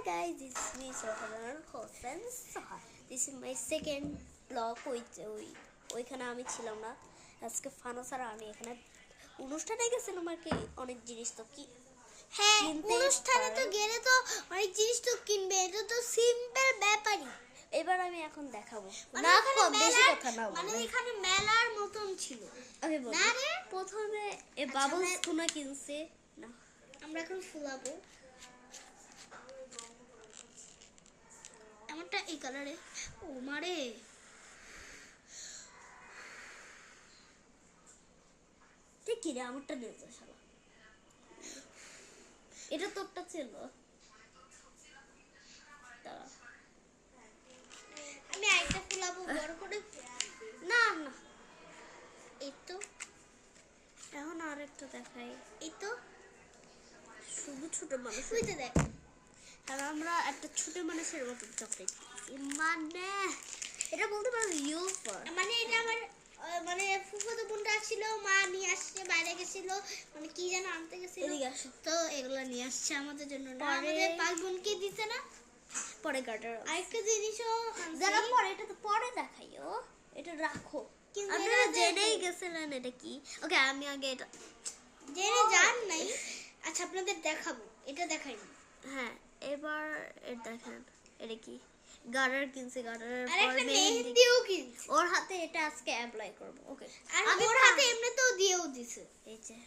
guys, this is me Soharan Hossein Sahar. This is my second vlog. ওইখানে আমি ছিলাম না আজকে ফানো স্যার আমি এখানে অনুষ্ঠানে গেছিলাম আর কি অনেক জিনিস তো কি হ্যাঁ অনুষ্ঠানে তো গেলে তো অনেক জিনিস তো কিনবে এটা তো সিম্পল ব্যাপারই এবার আমি এখন দেখাবো না খুব বেশি কথা না মানে এখানে মেলার মতন ছিল ওকে বল না রে প্রথমে এই বাবলস কোনা কিনছে না আমরা এখন ফুলাবো এমনটা এই কালারে ও মারে ঠিক কি রে আমারটা নিয়ে যা শালা এটা তোরটা ছিল আমি আরেকটা ফুলাবো বড় করে না না এই তো এখন আরেকটা দেখাই এই তো শুধু ছোট মানুষ হইতে দেখ আর আমরা একটা ছোট মানুষের মতো চকলেট মানে এটা বলতে পারো ইউফার মানে এটা আমার মানে ফুফুতো বোনটা ছিল মা নিয়ে আসছে বাইরে গেছিল মানে কি যেন আনতে গেছিল তো এগুলা নিয়ে আসছে আমাদের জন্য না আমাদের পাঁচ বোনকে দিতে না পরে গাটার আরেকটা জিনিসও যারা পরে এটা তো পরে দেখাইও এটা রাখো আপনারা জেনেই গেছিলেন এটা কি ওকে আমি আগে এটা জেনে জান নাই আচ্ছা আপনাদের দেখাবো এটা দেখাই হ্যাঁ এবার এটা দেখেন এটা কি গার্ডার কিনছে গার্ডারের পর মেহেন্দিও কিনছে ওর হাতে এটা আজকে অ্যাপ্লাই করব ওকে আর ওর হাতে এমনিতেও দিয়েও দিছে এই যে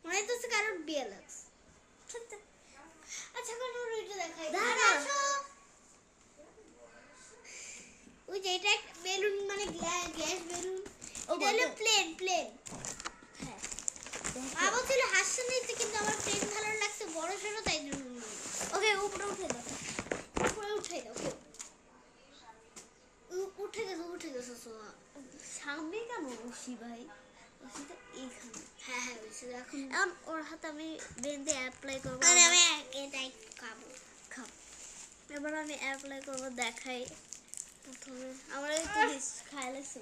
মনে হচ্ছে কারোর বিয়ে লাগছে আচ্ছা কোন ওইটা দেখাই আসো ওই যে এটা বেলুন মানে গ্যাস বেলুন এটা হলো প্লেন হ্যাঁ আবার ছিল হাসছে নিতে কিন্তু আমার প্লেন ভালো লাগছে বড় সরো তাই জন্য ওকে উপরে উঠে দাও উঠে গেছে সোয়া সামনে কেন রশি ভাই রশিটা এইখানে হ্যাঁ এখন ওর হাতে আমি বেঁধে অ্যাপ্লাই করবো আমি এটাই খাবো এবার আমি অ্যাপ্লাই করবো দেখাই প্রথমে আমার একটু খাইলেছি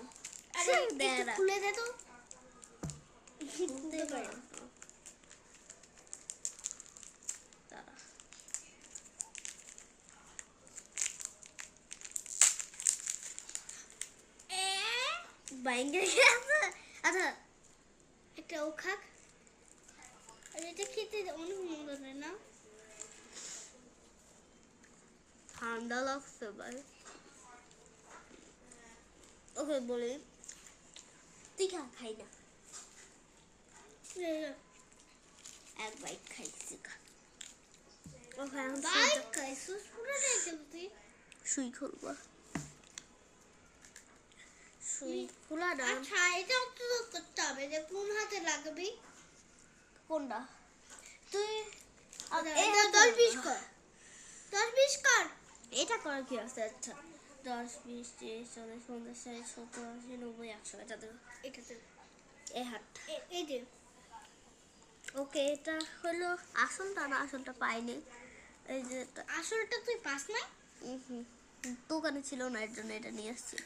খুলে দে তো খুলতে পারি বাইঙ্গে গেছে আচ্ছা একটা ও খাক আর এটা খেতে অনেক মজা তাই না ঠান্ডা লাগছে ভাই ওকে বলি তুই খাই না এক বাইক খাইছি ওকে এখন বাইক খাইছিস পুরোটাই খেলতি সুই খুলবা সুই খোলা না আচ্ছা এটা তো করতে হবে যে কোন হাতে লাগবে কোনটা তুই এটা 10-20 কর 10-20 কর এটা করার কি আছে আচ্ছা 10 20 30 40 50 60 70 80 90 100 এটা দেব এটাতে এই হাত এই যে ওকে এটা হলো আসলটা না আসলটা পাইনি এই যে আসলটা তুই পাস নাই দোকানে ছিল না এর জন্য এটা নিয়ে আসছি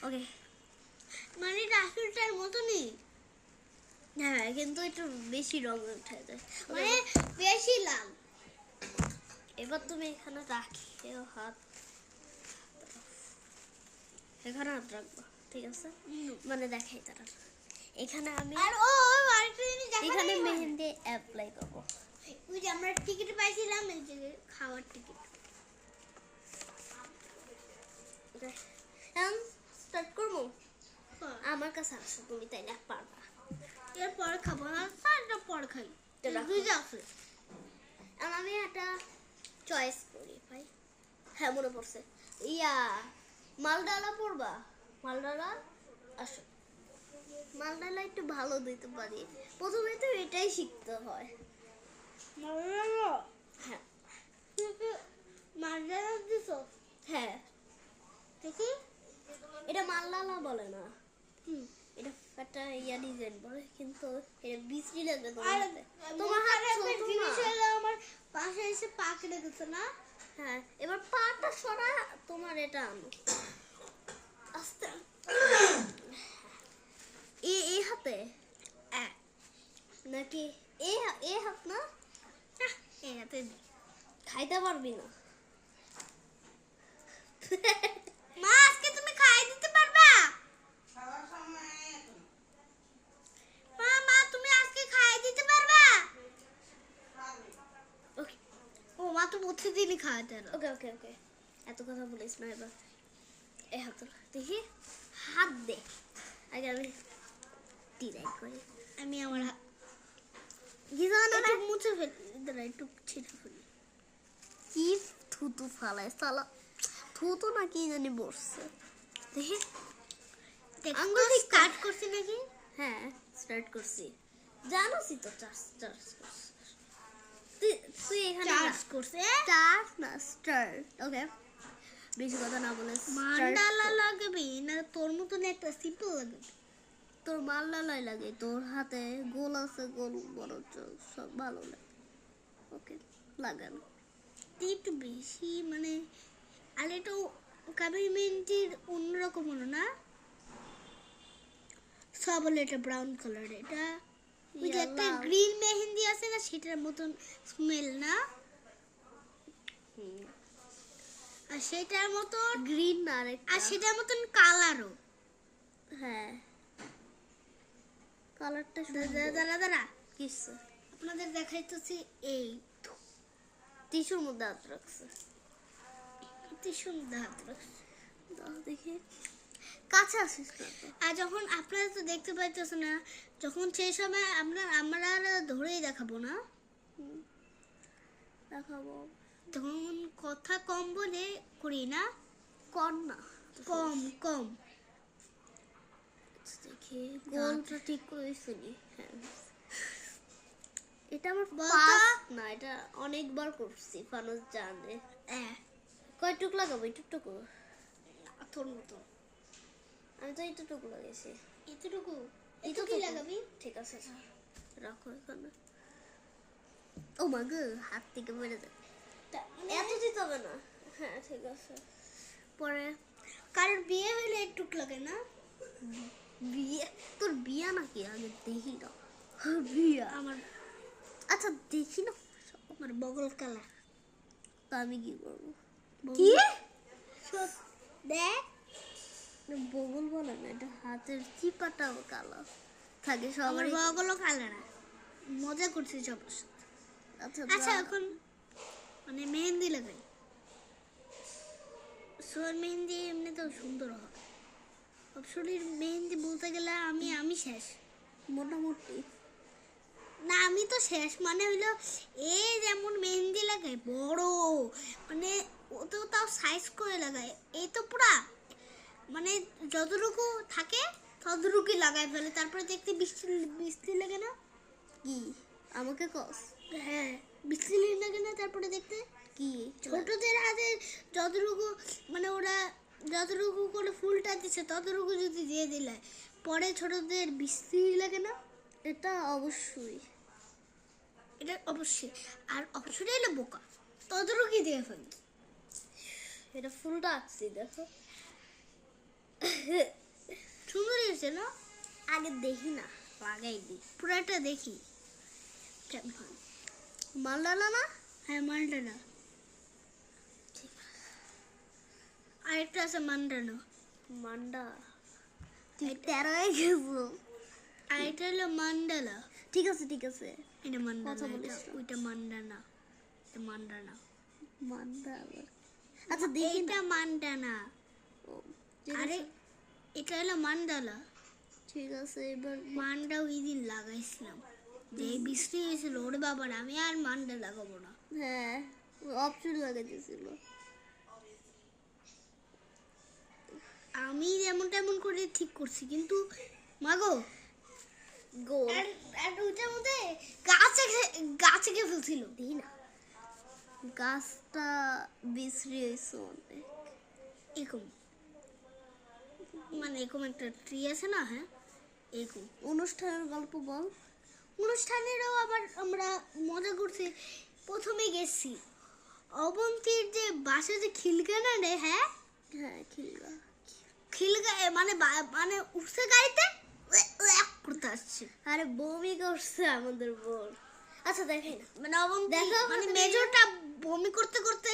ওকে মানে এটা আসলটার মতনই হ্যাঁ কিন্তু একটু বেশি রং উঠে যায় মানে বেশি লাল এবার তুমি এখানে রাখিও হাত এখানে হাত রাখবো ঠিক আছে মানে দেখাই তারা এখানে আমি আর ও আরেকটা জিনিস দেখাই এখানে মেহেন্দি অ্যাপ্লাই করব ওই যে আমরা টিকিট পাইছিলাম এই যে খাওয়ার টিকিট এখন স্টার্ট করবো আমার কাছে আসো তুমি তাই না পারবা এরপর খাবো না তারটা পর খাই দুইটা আছে আর আমি একটা চয়েস করি ভাই হ্যাঁ মনে পড়ছে ইয়া মালডালা পড়বা মালডালা আসো মালডালা একটু ভালো দিতে পারি প্রথমে তো এটাই শিখতে হয় মালডালা হ্যাঁ মালডালা দিছো হ্যাঁ দেখি এটা মালডালা বলে না এটা একটা ইয়া ডিজাইন বলে কিন্তু এটা বিশ্রী লাগবে তোমার হাতে জিনিস হলো আমার পাশে এসে পা কেটে গেছে না হ্যাঁ এবার পাটা সরা তোমার এটা আনো আস্তে এই হাতে নাকি এই হাত না এই হাতে খাইতে পারবি না। মা আজকে তুমি খাই দিতে পারবা? মা মা তুমি আজকে খাই দিতে পারবা? ওকে ও মা তো প্রতিদিনই খাওয়াতে না। ওকে ওকে ওকে, এত কথা বলিস না এবার। এই হাত তোল, দেখি হাত দে আগে, আমি ডিজাইন করি। আমি আমার গিজানো না একটু মুছে ফেলি, দাঁড়া একটু ছিটে ফেলি। কি থুতু ফালায় সালা, থুতু না কি জানি বসছে, দেখি আঙ্গুল স্টার্ট করছি নাকি? হ্যাঁ স্টার্ট করছি, জানোসই তো চার্জ চার্জ তুই তুই এখানে চার্জ করছে। চার্জ না স্টার্ট। ওকে, বেশি কথা না বলে মান্ডালা লাগবে না তোর মতন একটা সিম্পল লাগবে? তোর মাল্লালাই লাগে, তোর হাতে গোল আছে, গোল বড় চোখ সব ভালো লাগে। ওকে লাগানো একটু বেশি মানে, আর এটা কাবির মেহেন্দির অন্যরকম হলো না, সব হলো এটা ব্রাউন কালার। এটা ওই যে একটা Yellow. গ্রিন মেহেন্দি আছে না, সেটার মতন স্মেল না, আর সেটার মতন গ্রিন না আর আরেকটা, সেটার মতন কালারও। হ্যাঁ কালারটা দাঁড়া দাঁড়া দাঁড়া, কিসে আপনাদের দেখাইতেছি। এই টিস্যুর মধ্যে হাত রাখছে, কি সুন্দর হাত রাখছে। দাও দেখি, কাছে আসিস না তো। আর যখন আপনারা তো দেখতে পাইতেছেন না, যখন সেই সময় আমরা ধরেই দেখাবো না, দেখাবো তখন কথা কম বলে করি না, কর না, কম কম। দেখি গোলটা ঠিক করেছে নি। হ্যাঁ এটা আমার বলতো? ফার্স্ট না, এটা অনেকবার করছি, ফানুস জানে। হ্যাঁ কয়টুক লাগাবো, এইটুকু? তোর মতো আমি তো এইটুকু লাগাইছি। এতটুকু এইটুকু কি লাগাবি? ঠিক আছে রাখো এখানে। ও মা গো, হাত থেকে বেড়ে যায়, এত দিতে হবে না। হ্যাঁ ঠিক আছে। পরে কারোর বিয়ে হইলে একটুক লাগে না? বিয়ে, তোর বিয়া নাকি আগে দেখি না। বিয়া আমার আচ্ছা দেখি না, আমার বগল কালা। তা আমি কি করবো? কি দেখ বগল বলে না, এটা হাতের চিপাটাও কালো থাকে আমার সবার। বগলও কালা না, মজা করছি সবার সাথে। আচ্ছা আচ্ছা এখন মানে মেহেন্দি লাগাই, সোয়ার মেহেন্দি এমনিতেও সুন্দর হয়। অপসরির মেহেন্দি বলতে গেলে আমি শেষ। মোটামুটি না আমি তো শেষ, মানে হইলো এই যেমন মেহেন্দি লাগায় বড়, মানে ও তো তাও সাইজ করে লাগায়, এই তো পুরা মানে যতটুকু থাকে ততটুকুই লাগায় ফেলে, তারপরে দেখতে বৃষ্টি বৃষ্টি লাগে না? কি আমাকে কস? হ্যাঁ বৃষ্টি লাগে না? তারপরে দেখতে কি ছোটদের হাতে যতটুকু মানে ওরা যতটুকু করে ফুলটা দিচ্ছে ততটুকু যদি দিয়ে দিলে পরে ছোটদের বৃষ্টি লাগে না? এটা অবশ্যই, এটা অবশ্যই। আর অবশ্যই এলো বোকা, ততটুকুই দিয়ে ফেলি। এটা ফুলটা আঁকছি দেখো। সুন্দর হয়েছে না? আগে দেখি না, লাগাই দি। পুরাটা দেখি কেমন হয়। মালদালা না? হ্যাঁ মান্ডানা, আরেকটা আছে মান্ডানা, মান্ডা তুই 13 হয়ে গেছো। আর এটা হলো মান্ডালা। ঠিক আছে ঠিক আছে, এটা মান্ডানা, কথা বলিস এটা না। ওইটা মান্ডানা, এটা মান্ডানা। মান্ডা আবার। আচ্ছা দেখি না। এটা মান্ডানা, ও, ঠিক আরে আছে, এটা হলো মান্ডালা। ঠিক আছে এবার মান্ডা ওই দিন লাগাইছিলাম, যে বৃষ্টি হয়েছিল, ওরে বাবার আমি আর মান্ডা লাগাবো না। হ্যাঁ অপশন লাগাই দিয়েছিল। আমি যেমন তেমন করে ঠিক করছি, কিন্তু মাগো গোল আর ওইটার মধ্যে গাছে গিয়ে ফেলছিল। দেখি না, গাছটা বিশ্রী হয়েছে অনেক। এরকম মানে এরকম একটা ট্রি আছে না, হ্যাঁ এরকম। অনুষ্ঠানের গল্প বল। অনুষ্ঠানেরও আবার আমরা মজা করছি। প্রথমে গেছি অবন্তীর যে বাসা যে খিলগানা রে, হ্যাঁ হ্যাঁ খিলগা, খিলগা মানে মানে উঠছে গাড়িতে করতে আসছে, আরে বমি করছে আমাদের বোন। আচ্ছা দেখাই না, মানে অবন্তী দেখো, মানে তুমি- মেজরটা বমি করতে করতে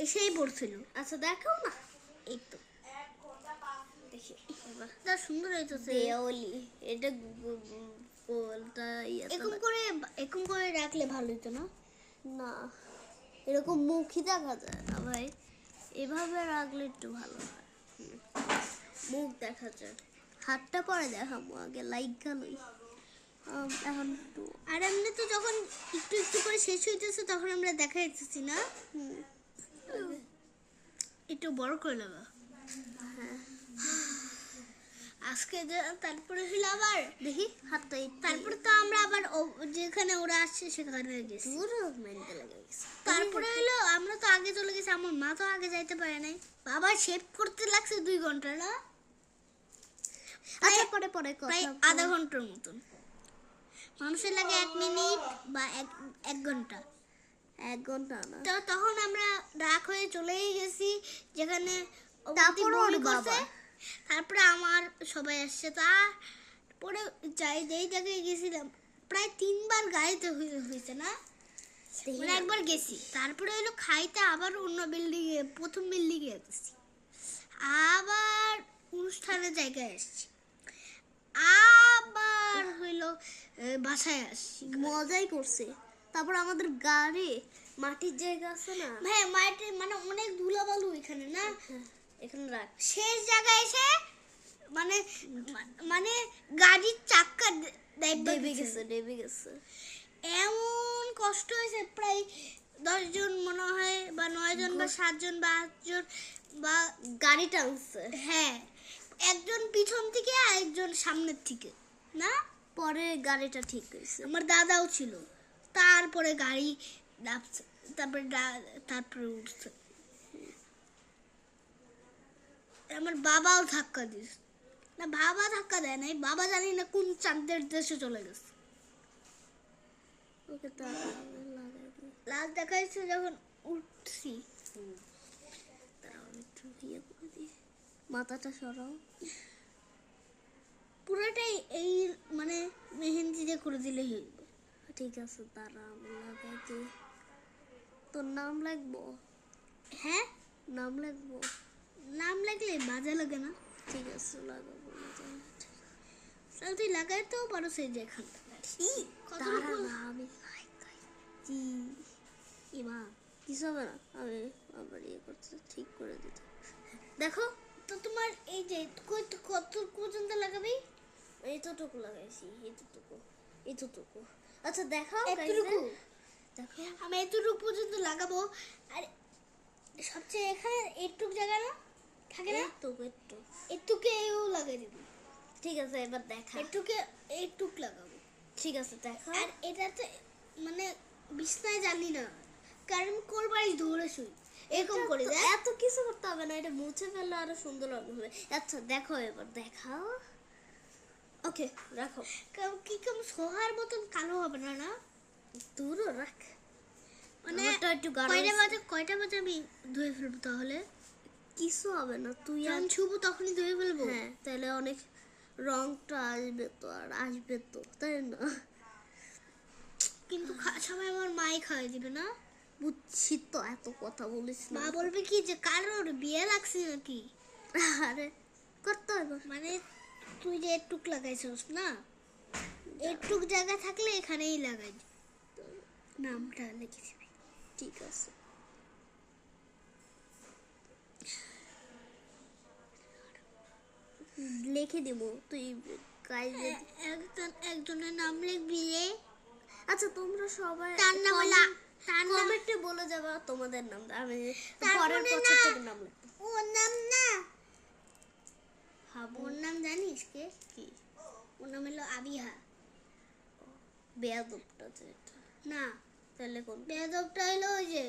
এসেই পড়ছিল। আচ্ছা দেখাও না, এই তো দেখি এবার তা সুন্দর হইতেছে। দেওয়ালি এটা গোলটা এরকম করে রাখলে ভালো হতো না? না, এরকম মুখই দেখা যায় না ভাই, এভাবে রাখলে একটু ভালো হয়। মুখ দেখা যায়, হাতটা পরে দেখাবো, আগে লাইক গালই এখন একটু। আর এমনি তো যখন একটু একটু করে শেষ হইতেছে তখন আমরা দেখা যাচ্ছি না। একটু বড় করে লাগা। হ্যাঁ আজকে তারপরে হলো আবার দেখি হাতটা তারপরে তো আমরা আবার যেখানে ওরা আসছে সেখানে গেছি। পুরো মেন্টে লেগে গেছে। তারপরে হলো আমরা তো আগে চলে গেছি, আমার মা তো আগে যাইতে পারে নাই। বাবা শেভ করতে লাগছে 2 ঘন্টা না? আচ্ছা পরে পরে প্রায় আধা ঘন্টার মতন। মানুষের লাগে 1 মিনিট বা 1 ঘন্টা। 1 ঘন্টা না, তো তখন আমরা রাগ হয়ে চলেই গেছি যেখানে তারপর ওর বমি করছে। বাবা। তারপরে আমার সবাই আসছে, তারপরে যেই জায়গায় গেছিলাম প্রায় 3 বার গাড়িতে হয়েছে না, মানে একবার গেছি। তারপরে হলো খাইতে আবার অন্য বিল্ডিং এ, প্রথম বিল্ডিং এ গেছি, আবার অনুষ্ঠানের জায়গায় আসছি, আবার হইলো বাসায় আসছি। মজাই করছে। তারপর আমাদের গাড়ি মাটির জায়গা আছে না, হ্যাঁ মাটির মানে অনেক ধুলাবালু এখানে না, এখানে রাখ। শেষ জায়গায় এসে মানে মানে গাড়ির চাক্কা ডেবে গেছে। এমন কষ্ট হয়েছে, প্রায় 10 জন মনে হয় বা 9 জন বা 7 জন বা 8 জন বা গাড়ি টানছে। হ্যাঁ, একজন পিছন থেকে আর একজন সামনের থেকে না। পরে গাড়িটা ঠিক হয়েছে। আমার দাদাও ছিল, তারপরে গাড়ি নামছে, তারপরে উঠছে। আমার বাবাও ধাক্কা দিয়েছে না, বাবা ধাক্কা দেয় নাই, বাবা জানি না কোন চাঁদের দেশে চলে গেছে। ওকে তো লাগাই দিই। লাস্ট দেখা যাচ্ছে যখন উঠছি। তারাও একটু ইয়ে করে দিই, মাথাটা সরাও। পুরোটাই এই মানে মেহেন্দি দিয়ে করে দিলেই হইবে। ঠিক আছে তারা আমি লাগাই দিই। তোর নাম লাগবো? হ্যাঁ, নাম লাগবো? নাম লাগলে বাজে লাগে না? ঠিক আছে লাগাবো না তাহলে। তাহলে তুই লাগাইতেও পারো সেই যে এখানটা। তারা না আমি লাগাইছি। ইমা কিছু হবে না, আমি আবার ইয়ে করতে ঠিক করে দিতে। দেখো তো তোমার এই যে কত পর্যন্ত লাগাবি? এইটুকু লাগাইছি, এইটুকু। আচ্ছা দেখাও এতটুকু? দেখো আমি এতটুকু পর্যন্ত লাগাবো। আর সবচেয়ে এখানে একটুক জায়গা না থাকে না, একটু একটুকেও লাগাই দিবি। ঠিক আছে এবার দেখা। একটুক লাগাবো। ঠিক আছে দেখা। আর এটাতে মানে বিছনায় জানি না, কারণ কোরবানি ধরে শুই এরকম করে দেয়। এত কিছু করতে হবে না, এটা মুছে ফেললে আরো সুন্দর হবে। আচ্ছা দেখো এবার দেখাও। ওকে রাখো। কি কেমন সোহার মতন কালো হবে না? না দূরও রাখ, মানে আমারটা একটু গাঢ় কয়টা বাজে আমি ধুয়ে ফেলবো তাহলে? কিছু হবে না, তুই আর যখন ছুবো তখনই ধুয়ে ফেলবো। হ্যাঁ তাহলে অনেক রংটা আসবে তো, আর আসবে তো, তাই না? কিন্তু সবাই আমার মাই খাওয়াই দিবে না? বুঝছি তো, এত কথা বলিস না। মা বলবে কি যে কারোর বিয়ে লাগছে নাকি? আরে করতে হবে মানে তুই যে একটুক লাগাইছিস না, একটুক জায়গা থাকলে এখানেই লাগাই নামটা লিখে দিবি। ঠিক আছে। লিখে দিব, তুই কাজে একজনের নাম লিখবি রে। আচ্ছা তোমরা সবাই তার নাম হলো কমেন্টে বলে যাবা তোমাদের নাম, আমি তার পরের মানে বছর না। থেকে নাম লিখবো। ওর নাম না, হাবু ওর নাম জানিস কে? কি? ওর নাম হলো আবিহা। বেয়াদবটা যেটা, না, তাহলে কোন? বেয়াদবটা হলো ওই যে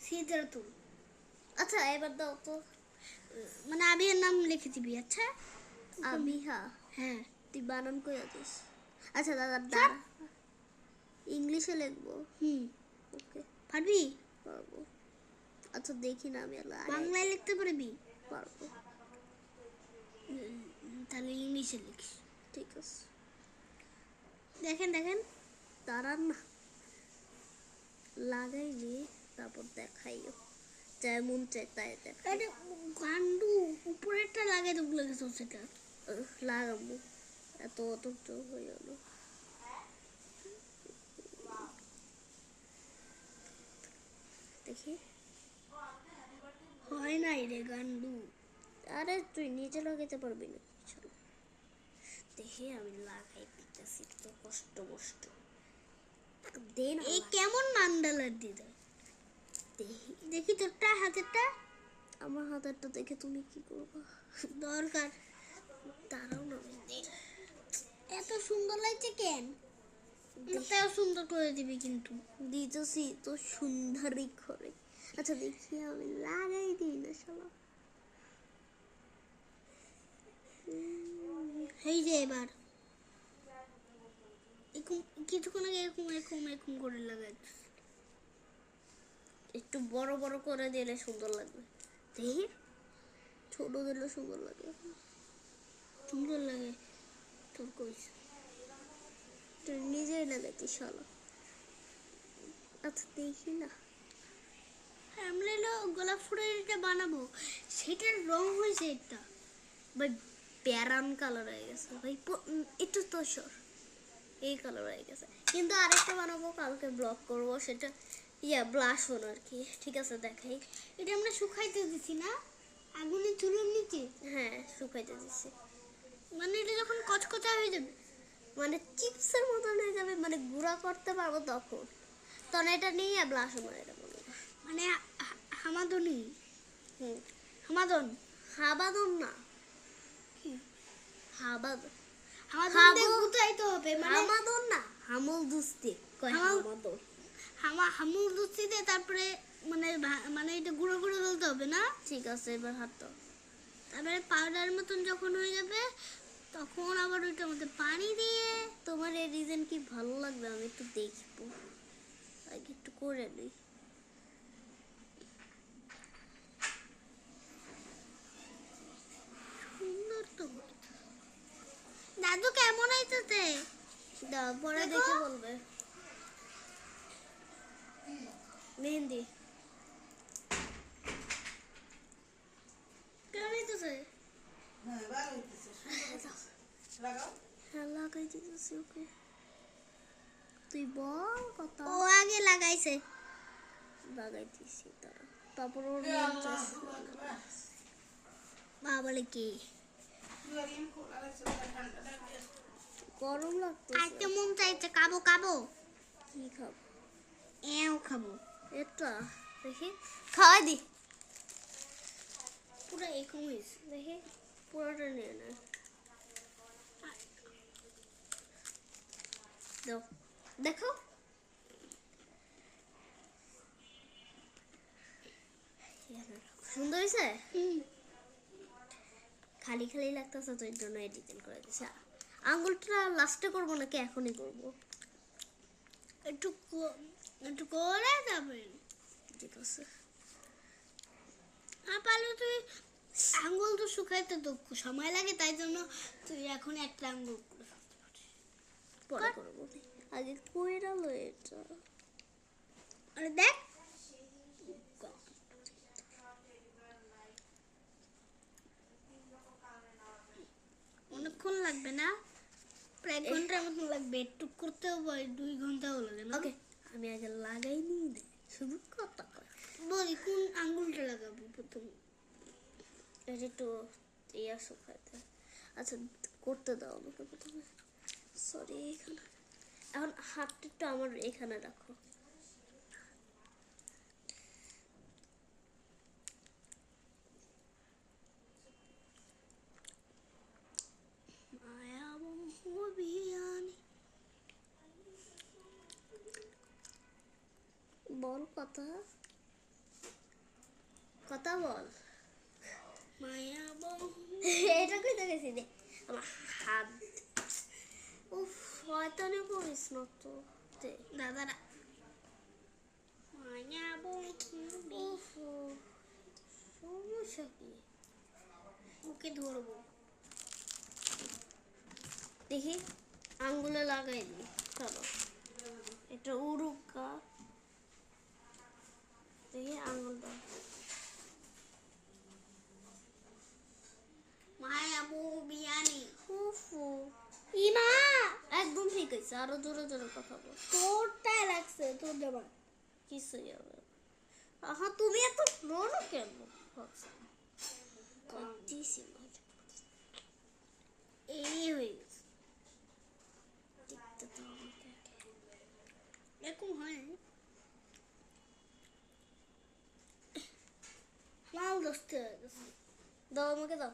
সিদ্ধার্থ। আচ্ছা এবার দাও তো। মানে আবিহার নাম লিখে দিবি। আচ্ছা আবিহা, হ্যাঁ। তুই বানান করে দিস। আচ্ছা দাদা দাঁড়া, ইংলিশে লিখবো। ওকে পারবি? পারবো। আচ্ছা দেখি না আমি বাংলায় লিখতে পারবি? পারবো। তাহলে ইংলিশে লিখিস। ঠিক আছে। দেখেন দাঁড়ান না, লাগাই নি, তারপর দেখাইও, যেমন চাই তাই দেখাই। আরে গান্ডু উপরেরটা লাগাই তো ভুলে গেছো সেটা। লাগাবো, এত অত হয়ে গেল। দেখি, হয় নাই রে গান্ডু। আরে তুই নিজে লাগাইতে পারবি না। চল দেখি, আমি লাগাই দিতেছি তো কষ্ট কষ্ট। দে না, এই কেমন মান্ডালার দিদা? দেখি। দেখি তোরটা হাতেরটা। আমার হাতেরটা দেখে তুমি কি করবা? দরকার দাঁড়াও না, আমি দিই। এত সুন্দর লাগছে কেন? তাও সুন্দর করে দিবি কিন্তু। দিতেছি তো সুন্দরই করে। আচ্ছা দেখি, আমি লাগাই দিই না শালা। এই যে এবার এরকম কিছুক্ষণ আগে এরকম এরকম এরকম করে লাগাই। একটু বড় বড় করে দিলে সুন্দর লাগবে। দেখি, ছোট দিলে সুন্দর লাগে। সুন্দর লাগে তোর কইস। তুই নিজেই লাগাইতি শালা। আচ্ছা দেখি না। আমরা এলো গোলাপ ফুলের এটা বানাবো, সেটার রং হয়েছে এটা ভাই ব্যারান কালার হয়ে গেছে ভাই, একটু তোষর এই কালার হয়ে গেছে। কিন্তু আরেকটা বানাবো, কালকে ব্লগ করব, সেটা ব্লাশ হন আর কি। ঠিক আছে দেখাই। এটা আমরা শুকাইতে দিছি না আগুনে চুলোর নিচে। হ্যাঁ শুকাইতে দিচ্ছি। মানে এটা যখন কচকচা হয়ে যাবে, মানে চিপসের মতন হয়ে যাবে, মানে গুঁড়া করতে পারবো তখন তখন এটা নিয়ে ব্লাশ হন এটা বলবো। মানে হামাদনি হুম, হামাদন হাবাদন না, হাবাদন। হামাদন দিয়ে গুতাইতে হবে। মানে হামাদন না, হামল দুস্তি কয় হামাদন। হামুর দুধ তারপরে মানে মানে এটা গুঁড়ো গুঁড়ো বলতে হবে না। ঠিক আছে, এবার হাত দাও। তারপরে পাউডার মতন যখন হয়ে যাবে তখন আবার ওইটার মধ্যে পানি দিয়ে। তোমার এই ডিজাইন কি ভালো লাগবে? আমি একটু দেখবো, আগে একটু করে নিই। সুন্দর তো দাদু কেমন হইতেছে? দাও, পরে দেখো। দেখে বলবে। মেহেন্দি কেমন হইতেছে? হ্যাঁ লাগাই দিতেছি ওকে। তুই বল কথা। ও আগে লাগাইছে। লাগাই দিছি তারা, তারপর ওর মন চাইছে মা বলে কি গরম লাগতেছে। আইতে মন চাইছে খাবো খাবো। কি খাবো? এও খাবো। এটা দেখি, খাওয়াই দি। পুরো এরকম হয়েছে। দেখি পুরোটা নিয়ে না, দাও দেখো। সুন্দর হয়েছে। খালি খালি লাগতেছে তো, এর জন্য এডিটিং করে দিছে। আঙুলটা লাস্টে করবো নাকি এখনই করবো? একটু একটু করে যাবেন। ঠিক আছে। পারলে তুই আঙ্গুল তো শুকাইতে তো সময় লাগে, তাই জন্য তুই এখন একটা আঙ্গুল পরে করবো, আগে কইরা লো এটা। আরে দেখ অনেকক্ষণ লাগবে না, প্রায় 1 ঘন্টার মতন লাগবে। একটু করতেও 2 ঘন্টাও লাগে না। ওকে, আমি আগে লাগাই নি, শুধু কথা কয়। বলি কোন আঙ্গুলটা লাগাবো প্রথম? এটা একটু শুকাইতে। আচ্ছা করতে দাও আমাকে প্রথমে। সরি, এখানে এখন হাতটা একটু আমার এখানে রাখো। বল কথা, কথা বল। মায়া বহু এটা কইতে গেছি রে, আমার হাত। উফ, শয়তানি করিস না তো। দাদারা মায়া বহু উফ, সমস্যা কি? ওকে ধরবো। দেখি আঙ্গুলে লাগাই দি। চলো এটা উড়ুকা। আরো জোরে জোরে কথা বল। তোরটা লাগছে তোর দেবা কিছুই হবে না। আহা তুমি এত নড়ো কেন? দিছি মাঝে। এই হয়ে গেছে দেখতে তো আমাকে। এরকম হয় না লাল দস্তে হয়ে গেছে দাও আমাকে দাও।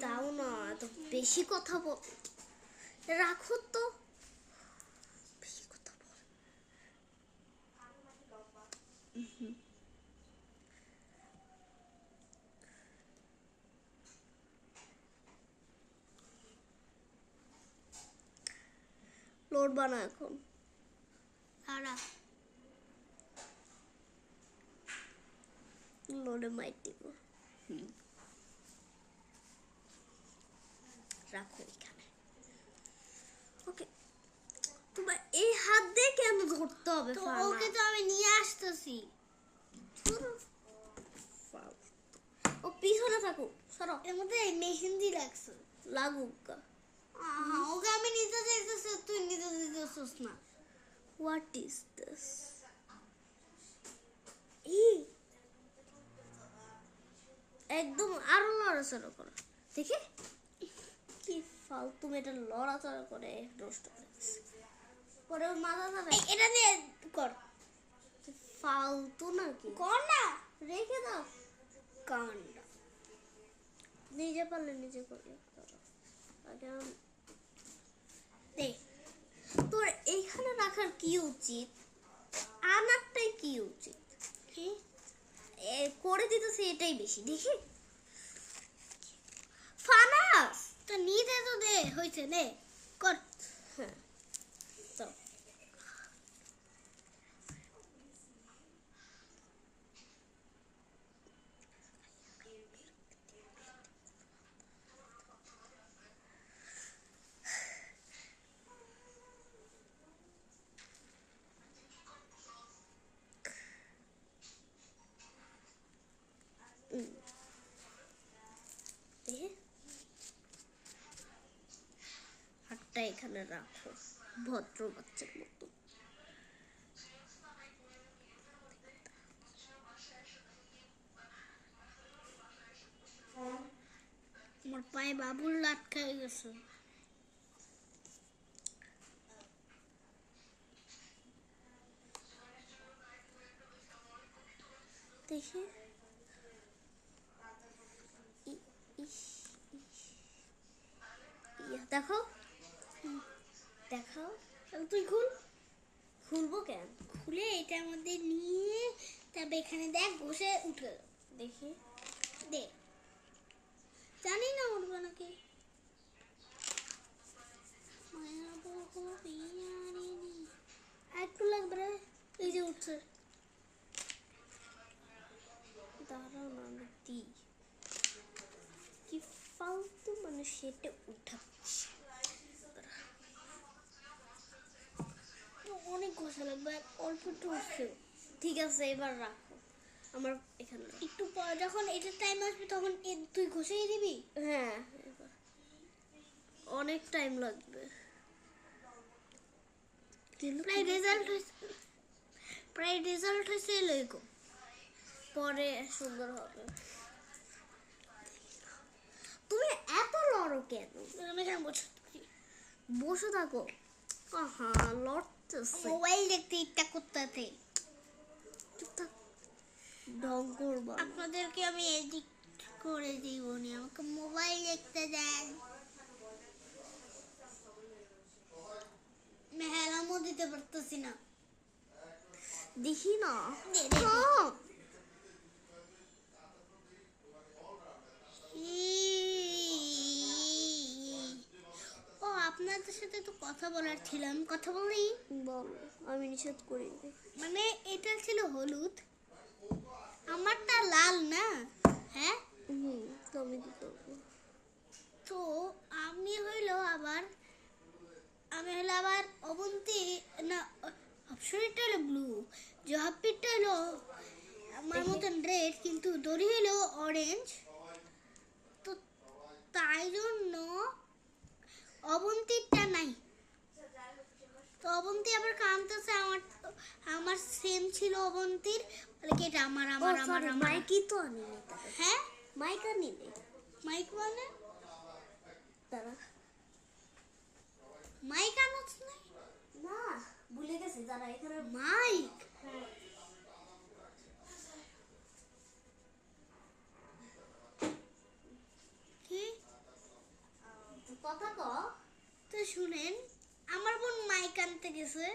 দাও না, এত বেশি কথা বল। রাখো তো, বেশি কথা বল। লড়বা না এখন। সারা লড়ে মাইর দিব। রাখো এখানে। ওকে, তোমার এই হাত দিয়ে কেন ধরতে হবে? তো ফানা? ওকে তো আমি নিয়ে আসতেছি ও পিছনে থাকুক, সরো। এর মধ্যে মেহেন্দি লাগছে লাগুক গা। ওকে আমি নিতে চাইতেছি তুই নিতে দিতেছিস না হোয়াট ইজ দিস? এই একদম আরো লড়াচড়া করো দেখি। কি ফালতু মেয়েটা লড়াচড়া করে নষ্ট করে দিচ্ছে। পরে ওর মাথা যাবে। এটা নিয়ে কর ফালতু নাকি? কর না রেখে দাও। কান্ডা নিজে পারলে নিজে করলে করো। আগে দে তোর এইখানে রাখার কি উচিত? আনারটাই কি উচিত? কি করে দিতেছে এটাই বেশি দেখি। ফানাস তো নিতে তো দে হইছে দে কর হ্যাঁ তো দেখি হাতটা এখানে রাখো ভদ্র বাচ্চার মতো। আমার পায়ে বাবুল আটকায় গেছে দেখি ইস, ইস। দেখো দেখাও। তাহলে তুই খুল খুলবো কেন? খুলে এটার মধ্যে নিয়ে তারপর এখানে দেখ বসে উঠে দেখি দে জানি না উঠবে নাকি একটু লাগবে রে। এই যে উঠছে। দাঁড়াও না, আমি দিই। কি ফালতু মানে সেটা উঠাচ্ছে। অনেক ঘষা লাগবে আর অল্প একটু উঠছে ঠিক আছে, এবার রাখো আমার এখানে রাখো। একটু পর যখন এটা টাইম আসবে তখন তুই ঘষেই দিবি হ্যাঁ, এবার অনেক টাইম লাগবে। প্রায় রেজাল্ট হয়েছে লইগো পরে সুন্দর হবে। তুমি এত লড়ো কেন? আমি এখানে বসে বসে থাকো। আহা লড়তেছে। মোবাইল দেখতে ইচ্ছা করতেছে চুপ থাক। ঢং করবা না। আপনাদেরকে আমি এডিট করে দিব নি আমাকে মোবাইল দেখতে দেন আমি হেলামও দিতে পারতেছি না দেখি না। দে, দে, দে। হ্যাঁ। ও আপনাদের সাথে তো কথা বলার ছিল আমি কথা বলি বল, আমি নিষেধ করিনি। মানে এটা ছিল হলুদ আমারটা লাল না হ্যাঁ তো আমি কি করবো? তো আমি হইলো আবার অবন্তী না অপশনটা হলো ব্লু জহাপিটা হলো আমার মতন রেড কিন্তু দড়ি হলো অরেঞ্জ তো তাই জন্য অবন্তীরটা নাই তো অবন্তী আবার কাঁদতেছে, আমার সেম ছিল অবন্তীর, বলে কি এটা আমার আমার আমার আমার। মাইকই তো আনিনি তাহলে। হ্যাঁ মাইক আনিনি। মাইক মানে দাঁড়া। মাইক আনছ নাই? না, ভুলে গেছি। দাঁড়া, এখানে মাইক হ্যাঁ। কি? কথা ক। তো শুনেন, আমার বোন মাইক আনতে গেছে।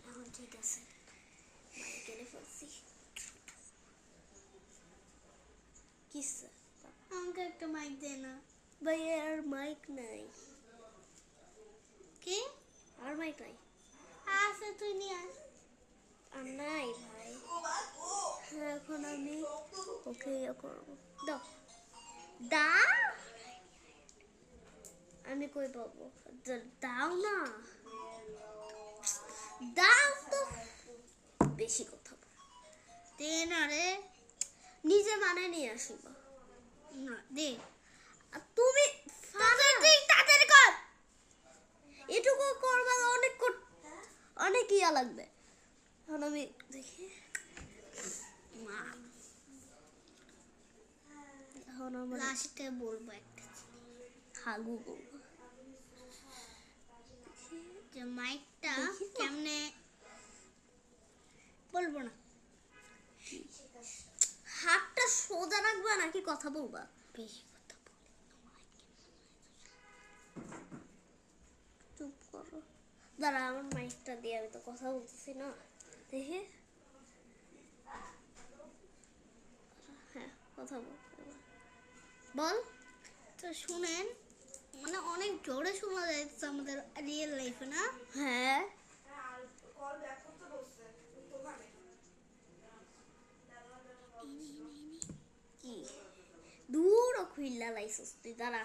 এখন ঠিক আছে, মাইক এনে ফেলছি। কিসে? আমাকে একটা মাইক দে না। ভাই আর মাইক নাই। কি? আর মাইক নাই। আছে, তুই নিয়ে আয়। আর নাই ভাই। হ্যাঁ, এখন আমি ওকে ইয়ে করবো। দাও। দাও। আমি কই পাবো? দাও না। দাও তো। বেশি কথা বল। দে না রে। নিজে মানে নিয়ে আসিবা। না দে। আর তুমি তুই তাড়াতাড়ি কর। এটুকু করবা, অনেক ইয়া লাগবে। এখন আমি দেখি। মা এখন আমার লাস্টে বলবো একটা হাগু করবো। যে মাইকটা দেখি তো। কেমনে, বলবো না। হাতটা সোজা রাখবা নাকি কথা বলবা? বেশি কথা বলে চুপ করো। দাঁড়া, আমার মাইকটা দিয়ে আমি তো কথা বলতেছি না। দেখি। হ্যাঁ, কথা বল এবার। বল। তো শুনেন, মানে অনেক জোরে শোনা যাচ্ছে আমাদের রিয়েল লাইফে, না? হ্যাঁ। কি দূর খুইল্লা লাইছস তুই? দাঁড়া।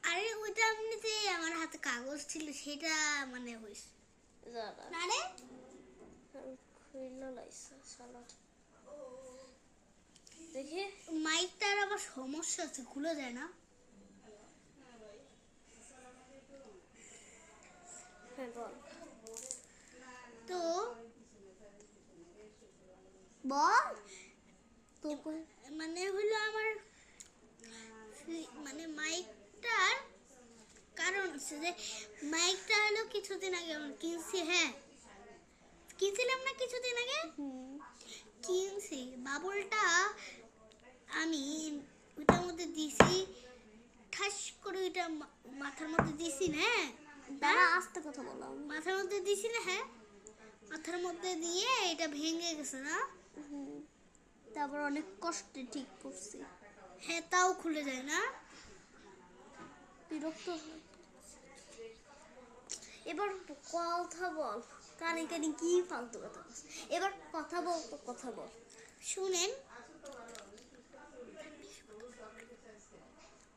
আরে ওইটা এমনিতে আমার হাতে কাগজ ছিল, সেটা মানে হইছে দাঁড়া, না রে। খুইল্লা লাইছে শালা। দেখি। মাইকটার আবার সমস্যা আছে, খুলে যায় না। হ্যাঁ, বল। তো বল তো। মানে হলো আমার মানে মাইকটার কারণ হচ্ছে যে মাইকটা হলো কিছুদিন আগে আমার কিনছি। হ্যাঁ, কিনছিলাম না কিছুদিন আগে, কিনছি। বাবুলটা আমি ওইটার মধ্যে দিছি, ঠাস করে ওইটা মাথার মধ্যে দিছি না। দাঁড়া, আস্তে কথা বললাম। মাথার মধ্যে দিছি না। হ্যাঁ, মাথার মধ্যে দিয়ে এটা ভেঙে গেছে না। তারপর অনেক কষ্টে ঠিক করছি। হ্যাঁ, তাও খুলে যায় না। বিরক্ত হয়। এবার কথা বল। কানে কানে কি ফালতু কথা বলছিস? এবার কথা বল তো, কথা বল। শুনেন,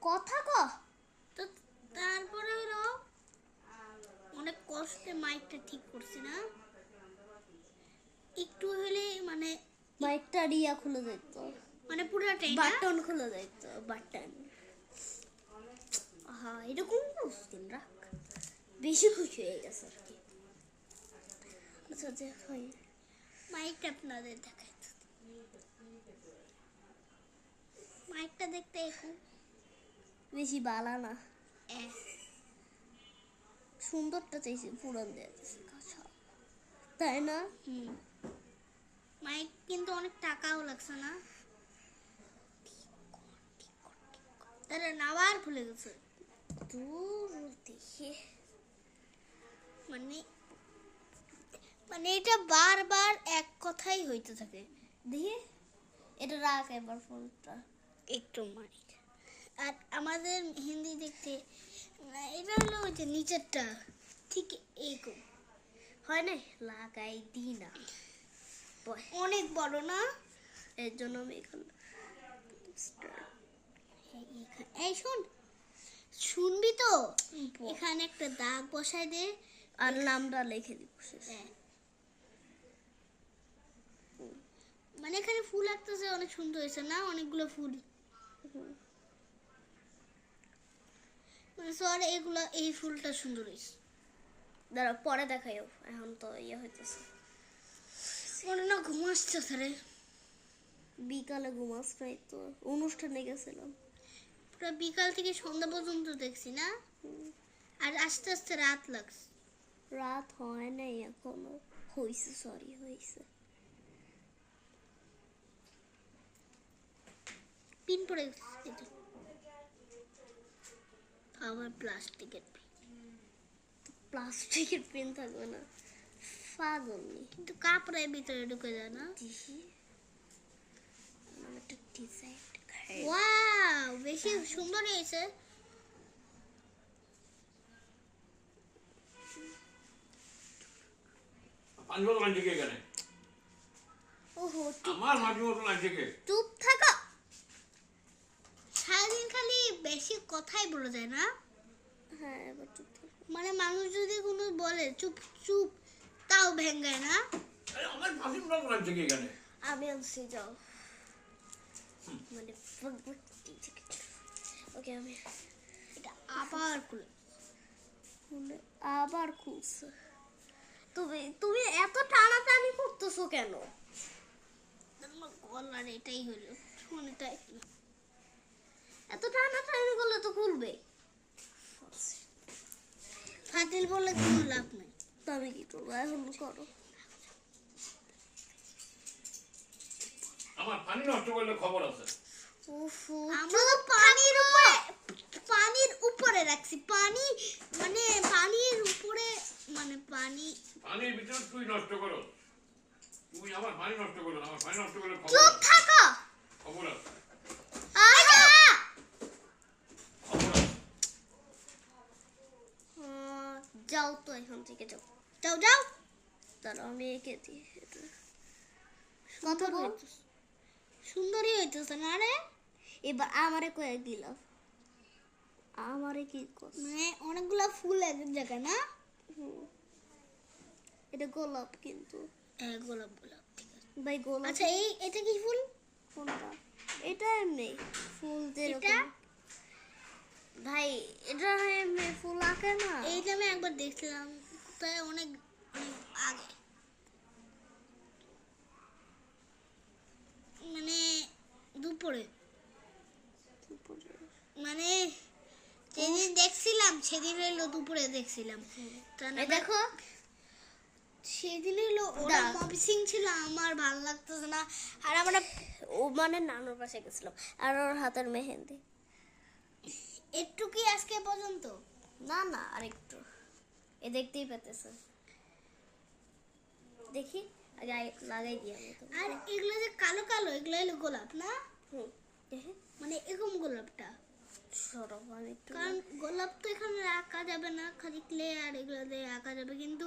কথা ক। তো তারপরে হলো অনেক কষ্টে মাইকটা ঠিক করছি না। একটু হলে মানে মাইকটা রিয়া খুলে যেত, মানে পুরোটাই না। বাটন খুলে যেত, বাটন। হ্যাঁ, এরকম মুশকিল রাখ। বেশি খুশি হয়ে গেছে আর কি। আচ্ছা, যে হয় মাইকটা আপনাদের দেখাই। মাইকটা দেখতে এখন বেশি বালা না। এ, সুন্দরটা চাইছি, পুরান দেয়া যাচ্ছে কাঁচা, তাই না? মাইক কিন্তু অনেক টাকাও লাগছে না। তারা নাবার ভুলে গেছে। দূর দেখি। মানে মানে এটা বারবার এক কথাই হইতে থাকে। দেখি, এটা রাখ এবার ফোনটা। একটু মাইক আর আমাদের হিন্দি দেখতে না, এটা হলো ওই যে নিচেরটা ঠিক এরকম হয় না, লাগাই দি না, অনেক বড় না। এর জন্য আমি এখানে এই শোন, শুনবি তো? এখানে একটা দাগ বসাই দে আর নামটা লিখে দিব। মানে এখানে ফুল আসতেছে, অনেক সুন্দর হয়েছে না, অনেকগুলো ফুল। মানে স্যার এগুলো, এই ফুলটা সুন্দর হয়েছে। দাঁড়া পরে দেখাইও, এখন তো ইয়ে হইতেছে। মনে না ঘুম আসছে রে। বিকালে ঘুমাস নাই তো, অনুষ্ঠানে গেছিলাম। পুরো বিকাল থেকে সন্ধ্যা পর্যন্ত দেখছি না, আর আস্তে আস্তে রাত লাগছে। রাত হয় নাই এখনো, হইছে, সরি হইছে। পিন পড়ে গেছে এটা। আবার প্লাস্টিকের পিন। প্লাস্টিকের পেন থাকবে না, পাগলনি। কিন্তু কাপড়ের ভিতরে ঢুকে যায় না। দেখি একটা ডিজাইন। ওয়াও, বেশি সুন্দর হয়েছে। পানি বোতল আনছে কে এখানে? ওহো, আমার মাটি বোতল আনছে কে? চুপ থাকো। সারাদিন খালি বেশি কথাই বলা যায় না। হ্যাঁ, এবার চুপ থাকো। মানে মানুষ যদি কোনো বলে চুপ চুপ, তাও ভেঙ্গায় না। আরে আমার পানি বোতল আনছে কে এখানে? আমি আনছি, যাও। মানে ওকে, আমি এটা আবার খুলে। খুলে আবার খুলছে। তুমি তুমি এত টানাটানি করতেছো কেন? আমার গলার এটাই হলো, শুনটাই এত টানাটানি করলে তো খুলবে। ফাটিল বলে কোনো লাভ নেই। তো আমি কি করবো, এখন করো। আমার পানি নষ্ট করলে খবর আছে। উফু, আমরা তো পানির উপরে রাখছি, পানি মানে পানির উপরে, মানে পানি। পানির ভিতর তুই নষ্ট করো, তুমি আমার পানি নষ্ট করো না। আমার পানি নষ্ট করলে খবর চুপ আছে। থাকো। খবর আছে। আহা! খবর আছে। যাও তো, এখান থেকে যাও। যাও যাও। দাঁড়াও, আমি এঁকে দিই এটা। কথা বল। সুন্দরই হইতেছে না রে। এবার আমারে কয়ে দিল, আমারে কি করছে? মানে অনেকগুলা ফুল এক জায়গায় না। এটা গোলাপ কিন্তু। গোলাপ গোলাপ, ঠিক আছে। ভাই গোলাপ। আচ্ছা এটা কি ফুল? কোনটা? এটা এমনি ফুল এটা? যেরকম। ভাই এটা এমনি ফুল আঁকে না। এইটা আমি একবার দেখছিলাম, তাই অনেক অনেক আগে, মানে দুপুরে, মানে যেদিন দেখছিলাম সেদিন হলো দুপুরে দেখছিলাম। তা না এই দেখো, সেদিন হলো ওরা দাগ। মবি সিং ছিল, আমার ভালো লাগতেছে না। আর আমরা ও মানে নানুর পাশে গেছিলাম, আর ওর হাতের মেহেন্দি। একটু কি আজকে পর্যন্ত? না না, আরেকটু। এ দেখতেই পেতেছে। দেখি আগে লাগাই দিই আমি তো। আর এগুলো যে কালো কালো, এগুলো হলো গোলাপ না, দেখি মানে এরকম গোলাপটা। সরব, আমি একটু। কারণ গোলাপ তো এখানে রাখা যাবে না, খালি ক্লে আর এগুলো দিয়ে আঁকা যাবে, কিন্তু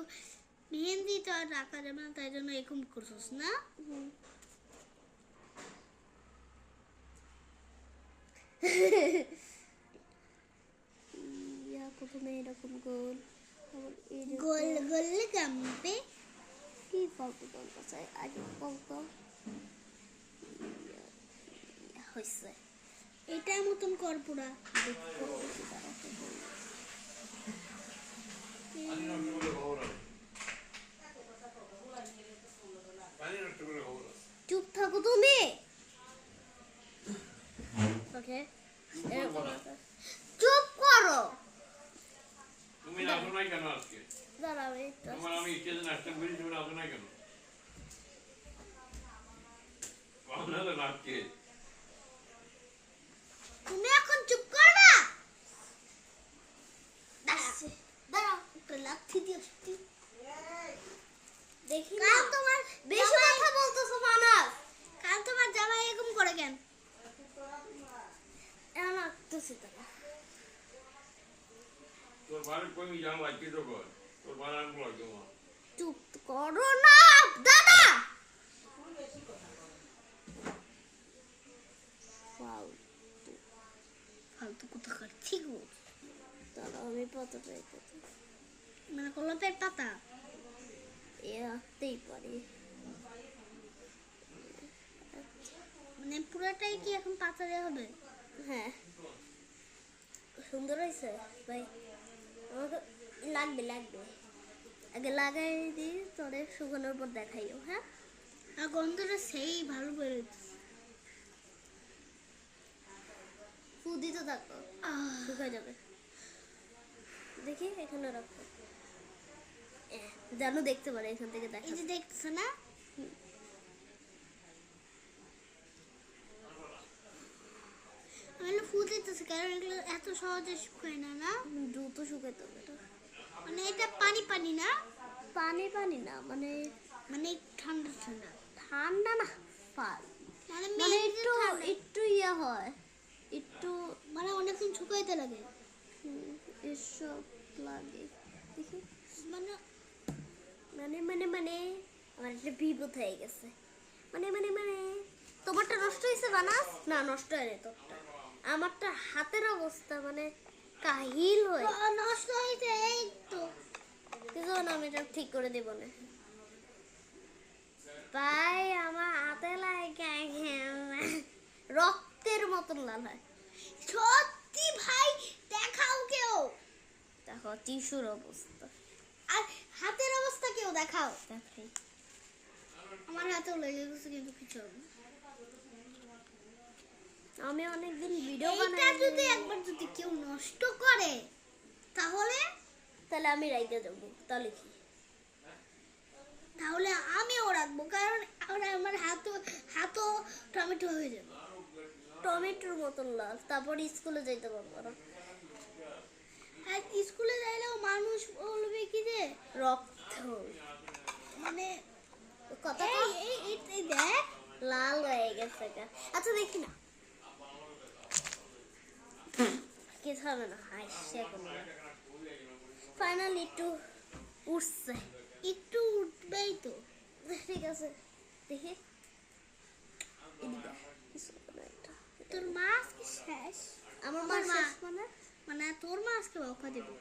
মেহেন্দি তো আর রাখা যাবে না, তাই জন্য এরকম করছিস না। প্রথমে এরকম গোল, তারপর এরকম। গোল গোল গাম্পে কি ফালতু বলতে চাই, আগে বলতো। হয়েছে। এটার মতন কর পুরা। দেখতে দেখি তাড়াতাড়ি বলবো। পানি নষ্ট করলে খবর আছে। পানি নষ্ট করলে খবর আছে। চুপ থাকো তুমি। ওকে, চুপ করো। তুমি আসো নাই কেন আজকে? দাঁড়াও একটু। তোমার আমি স্টেজে নাচতে বলি, তুমি আসো নাই কেন? বাংলাতে নাচকে তুমি এখন চুপ করবা। আসছে। দাঁড়াও, একটা লাথি দিয়ে আসছি। দেখি না। কাল তোমার বেশি কথা বলতেছো মানাস। কাল তোমার জামাই এরকম করে কেন? এখন আঁকতেছি তারা। তোর বাড়ির কই জান লাগছে তো কর, তোর বাড়ির আনবো লাগছে মা। চুপ করো না দাদা। ফালতু কথা কর, ঠিক বল। দাঁড়াও, আমি পাতাটা এঁকেছি। মানে গোলাপের পাতা। এ আঁকতেই পারি। মানে পুরোটাই কি এখন পাতা দেওয়া হবে? হ্যাঁ, সুন্দর হয়েছে ভাই। আমাকে লাগবে লাগবে, আগে লাগাই দিই, তোরে শুকানোর পর দেখাইও। হ্যাঁ, আর গন্ধটা সেই ভালো বেরোচ্ছে। ফু দিতে থাকো, শুকায় যাবে। দেখি এখানে রাখো, যেন দেখতে পারে এখান থেকে দেখা। এই যে দেখছো না, আমি ফু দিতেছি কারণ এগুলো এত সহজে শুকায় না। না দ্রুত শুকাইতে হবে এটা। মানে এটা পানি পানি না, পানি পানি না, মানে মানে ঠান্ডা ঠান্ডা, ঠান্ডা না, পাল মানে মানে মেহেন্দি একটু ঠান্ডা। একটু ইয়ে হয়, একটু মানে অনেকক্ষণ শুকাইতে লাগে। এসব লাগে। দেখি, মানে মানে মানে মানে আমার একটা বিপদ হয়ে গেছে। মানে মানে মানে তোমারটা নষ্ট হয়েছে বানাস না? নষ্ট হয়নি তোরটা, আমারটা হাতের অবস্থা মানে কাহিল হয়ে। নষ্ট হয়েছে এই তো। কিছু না, আমি এটা ঠিক করে দেবো না ভাই। আমার হাতে লাগে রক্তের মতন লাল হয়। সত্যি ভাই, দেখাও কেউ। দেখো টিস্যুর অবস্থা, আর হাতের অবস্থা কেউ দেখাও। দেখাই। আমার হাতেও লেগে গেছে কিন্তু কিছু হবে না। আমি অনেকদিন ভিডিও এইটা বানাই, যদি একবার যদি কেউ নষ্ট করে তাহলে তাহলে আমি রাইগে যাবো। তাহলে কি? তাহলে আমিও রাখবো, কারণ আমার হাতও টমেটো হয়ে যাবে। টমেটোর মতন লাল, তারপর স্কুলে যাইতে পারবো না। আর স্কুলে যাইলেও মানুষ বলবে কি যে রক্ত মানে কথা এই দেখ লাল হয়ে গেছে গা। আচ্ছা দেখি না, কিছু হবে না। হাসছে ফাইনালি একটু উঠছে। একটু উঠবেই তো। ঠিক আছে, দেখি এদিকে কিছু হবে না এটা। তোর মাছ কি শেষ? আমার আমার মা মা। শেষ মানে মানে তোর মাছকে বকা দেবো।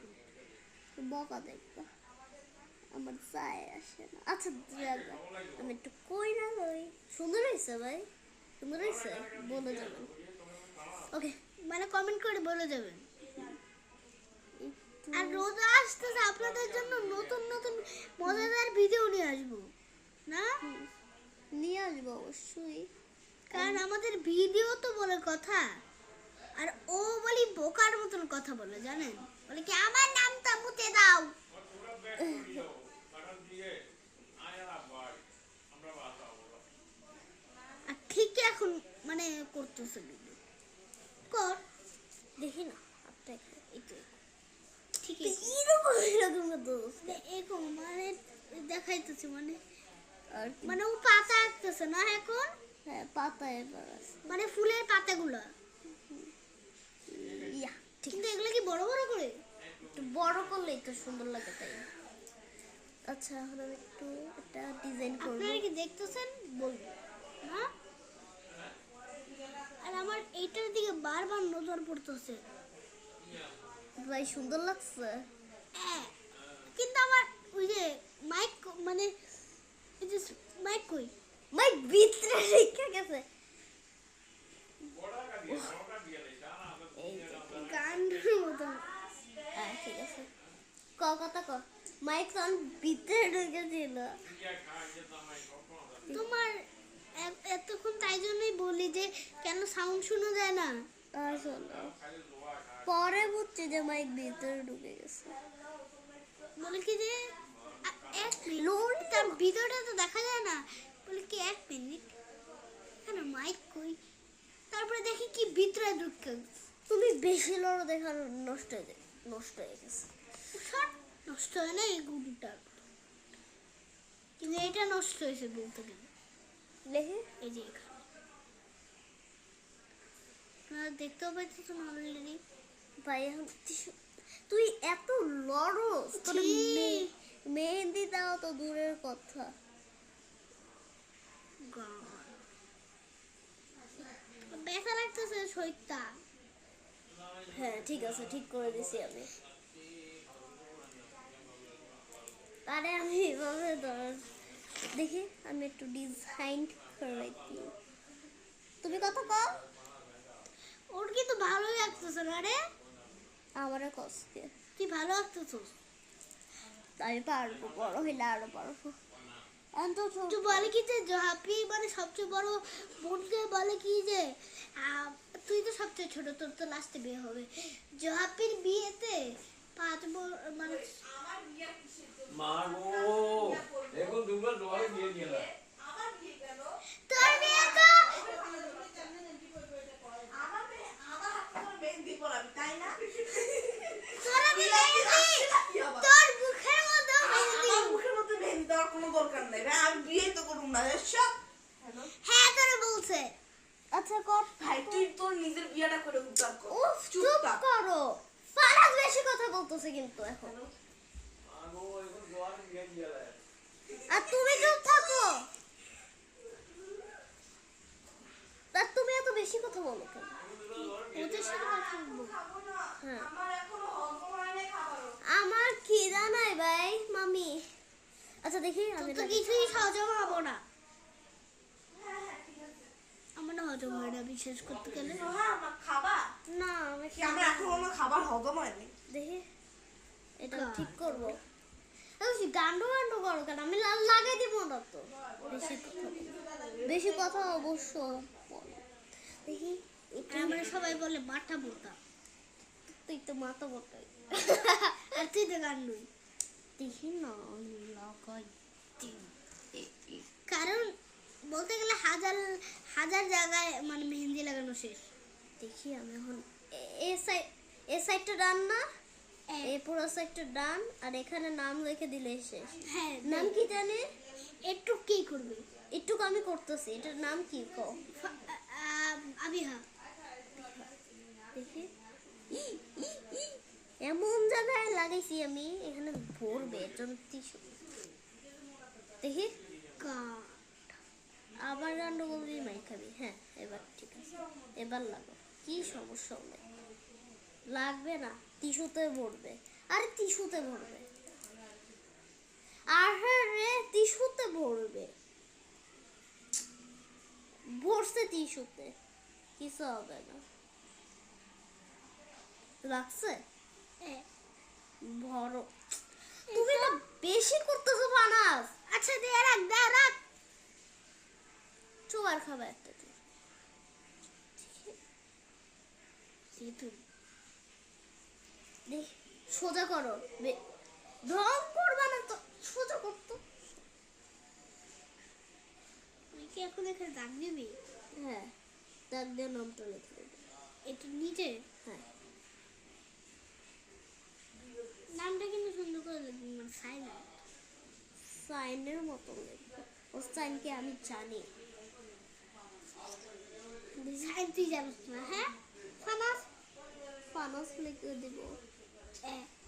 বকা দেখবা, আমার যায় আসে না। আচ্ছা যাক, আমি একটু কই না কই। সুন্দর হয়েছে ভাই, সুন্দর হয়েছে, বলে যাবেন। ওকে, মানে কমেন্ট করে বলে যাবেন। আর রোজ আসতেছে আপনাদের জন্য নতুন নতুন মজাদার ভিডিও নিয়ে আসবো না, নিয়ে আসবো অবশ্যই। কারণ আমাদের ভিডিও তো বলে কথা। আর ও বলি বোকার মতন কথা বলে, জানেন? বলে কি আমার নামটা মুতে দাও। আর ঠিক এখন মানে করতেছে ভিডিও কর। দেখি না হাতটা একটু, এই তো ঠিক এরকম এরকম দোস্ত। এরকম মানে দেখাইতেছে মানে আর কি? মানে ও পাতা আঁকতেছে না এখন, হ্যাঁ, পাতা এবার আছে। মানে ফুলের পাতাগুলো। ইয়া, ঠিক কিন্তু এগুলো কি বড় বড় করে? একটু বড় করলেই তো সুন্দর লাগে, তাই। আচ্ছা, এখন আমি একটু একটা ডিজাইন করবো। আপনারা কি দেখতেছেন বলবেন হ্যাঁ? আর আমার এইটার দিকে বারবার নজর পড়তেছে। ভাই সুন্দর লাগছে। হ্যাঁ, কিন্তু আমার ওই যে মাইক মানে এই যে মাইক কই? ভাই ভিতরে রেখে গেছে। এই যে, গান্ডুর মতন। হ্যাঁ ঠিক আছে, কথা ক। মাইক তো ভিতরে ঢুকেছিল। তোমার এতক্ষণ তাই জন্যই বলি যে কেন সাউন্ড শোনা যায় না। আসলে পরে বুঝছি যে মাইক ভিতরে ঢুকে গেছে। বলে কি যে এক মিনিট লোড তার ভিডিওটা তো দেখা যায় না। বলে কি এক মিনিট কেন মাইক কই, তারপরে দেখি কি ভিতরে ঢুকে গেছে। তুমি বেশি লড়ো দেখানো, নষ্ট হয়ে যায়, নষ্ট হয়ে গেছে। শট নষ্ট হয় না এই গুটিটা, কিন্তু এটা নষ্ট হয়েছে বলতে গেলে। দেখি, এই যে এখানে আপনারা দেখতেও পাচ্ছেন অলরেডি। ভাই এখন তুই এত লড়স, তোর মেহেন্দি দাও তো দূরের কথা। ব্যথা লাগতেছে শরীরটা। হ্যাঁ ঠিক আছে, ঠিক করে দিছি আমি। আরে আমি এভাবে দেখি, আমি একটু ডিজাইন করে দিই। তুমি কথা কও। ওর কিন্তু ভালোই লাগতেছে না রে। আমারে কষ্টে তুই ভালো লাগতেছিস। আমি পারবো, বড় হইলে আরো পারবো। এখন তো তুই বলে কি যে জহাপি মানে সবচেয়ে বড় বোনকে বলে কি যে তুই তো সবচেয়ে ছোট, তোর তো লাস্টে বিয়ে হবে। জহাপির বিয়েতে 5 মানে মা গো এখন দুবার দোয়ারে দিয়ে গেলা তোর বিয়ে তো তোরা বিয়ে তোর মুখের মধ্যে হ্যাঁ তোরে বলছে। আচ্ছা কর। ভাই তুই তোর নিজের বিয়েটা করে উদ্ধার কর। উফ চুপ চুপচাপ। করো। ফারাজ বেশি কথা বলতেছে কিন্তু এখন। মা গো এখন দোয়ারে দিয়ে গেলা আর তুমি চুপ থাকো। আর তুমি এত বেশি কথা বলো কেন? ওদের সাথে কথা বলবো। হ্যাঁ আমার এখনো হজম হয় নাই খাবারও। আমার খিদা নাই ভাই মামি। আচ্ছা দেখি আমি তো কিছুই হজম হবো না। আমার না হজম হয় না বিশেষ করতে গেলে। হ্যাঁ আমার খাবার না আমি কি আমার এখনো আমার খাবার হজম হয়নি। দেখি এটা God. ঠিক করবো। গান্ডু গান্ডু করো কেন? আমি লাগাই দিব না তো। বেশি কথা অবশ্য বলো। দেখি একটু আমরা সবাই বলে মাথা মোটা। তুই তো মাথা বটাই। আর তুই তো গান্ডুই। দেখি না আমি লাগাই দিই। কারণ বলতে গেলে হাজার হাজার জায়গায় মানে মেহেন্দি লাগানো শেষ। দেখি আমি এখন এ সাইডটা ডান না, এই পুরো সাইডটা ডান, আর এখানে নাম লিখে দিলে শেষ। হ্যাঁ নাম কি জানি? একটু কি করবে একটু আমি করতেছি। এটার নাম কি কও? আবিহা। দেখি এমন জায়গায় লাগাইছি আমি, এখানে ভরবে এর জন্য টিস্যু। দেখি আবার গান্ড বলবি মাই খাবি। হ্যাঁ এবার ঠিক আছে, এবার লাগো। কি সমস্যা হবে? লাগবে না, টিস্যুতে ভরবে। আরে টিস্যুতে ভরবে। আর হ্যাঁ রে টিস্যুতে ভরবে। ভরছে টিস্যুতে, কিছু হবে না। লাগছে? ভরো। তুমি না বেশি করতেছো ফানাস। আচ্ছা দে রাখ। চোবার খাবে একটা তুই। দেখ সোজা করো। ঢং করবা না তো, সোজা করতো। তুই কি এখন এখানে দাগ দিবি? হ্যাঁ দাগ দিয়ে নামটা লিখে দেবে। একটু নিচে হ্যাঁ নামটা কিন্তু সুন্দর করে লিখবি, মানে সাইন। সাইনের মতো লিখবে। ও সাইনকে আমি জানি। সাইন তুই জানিস না? হ্যাঁ ফানাস। ফানাস লিখে দিব।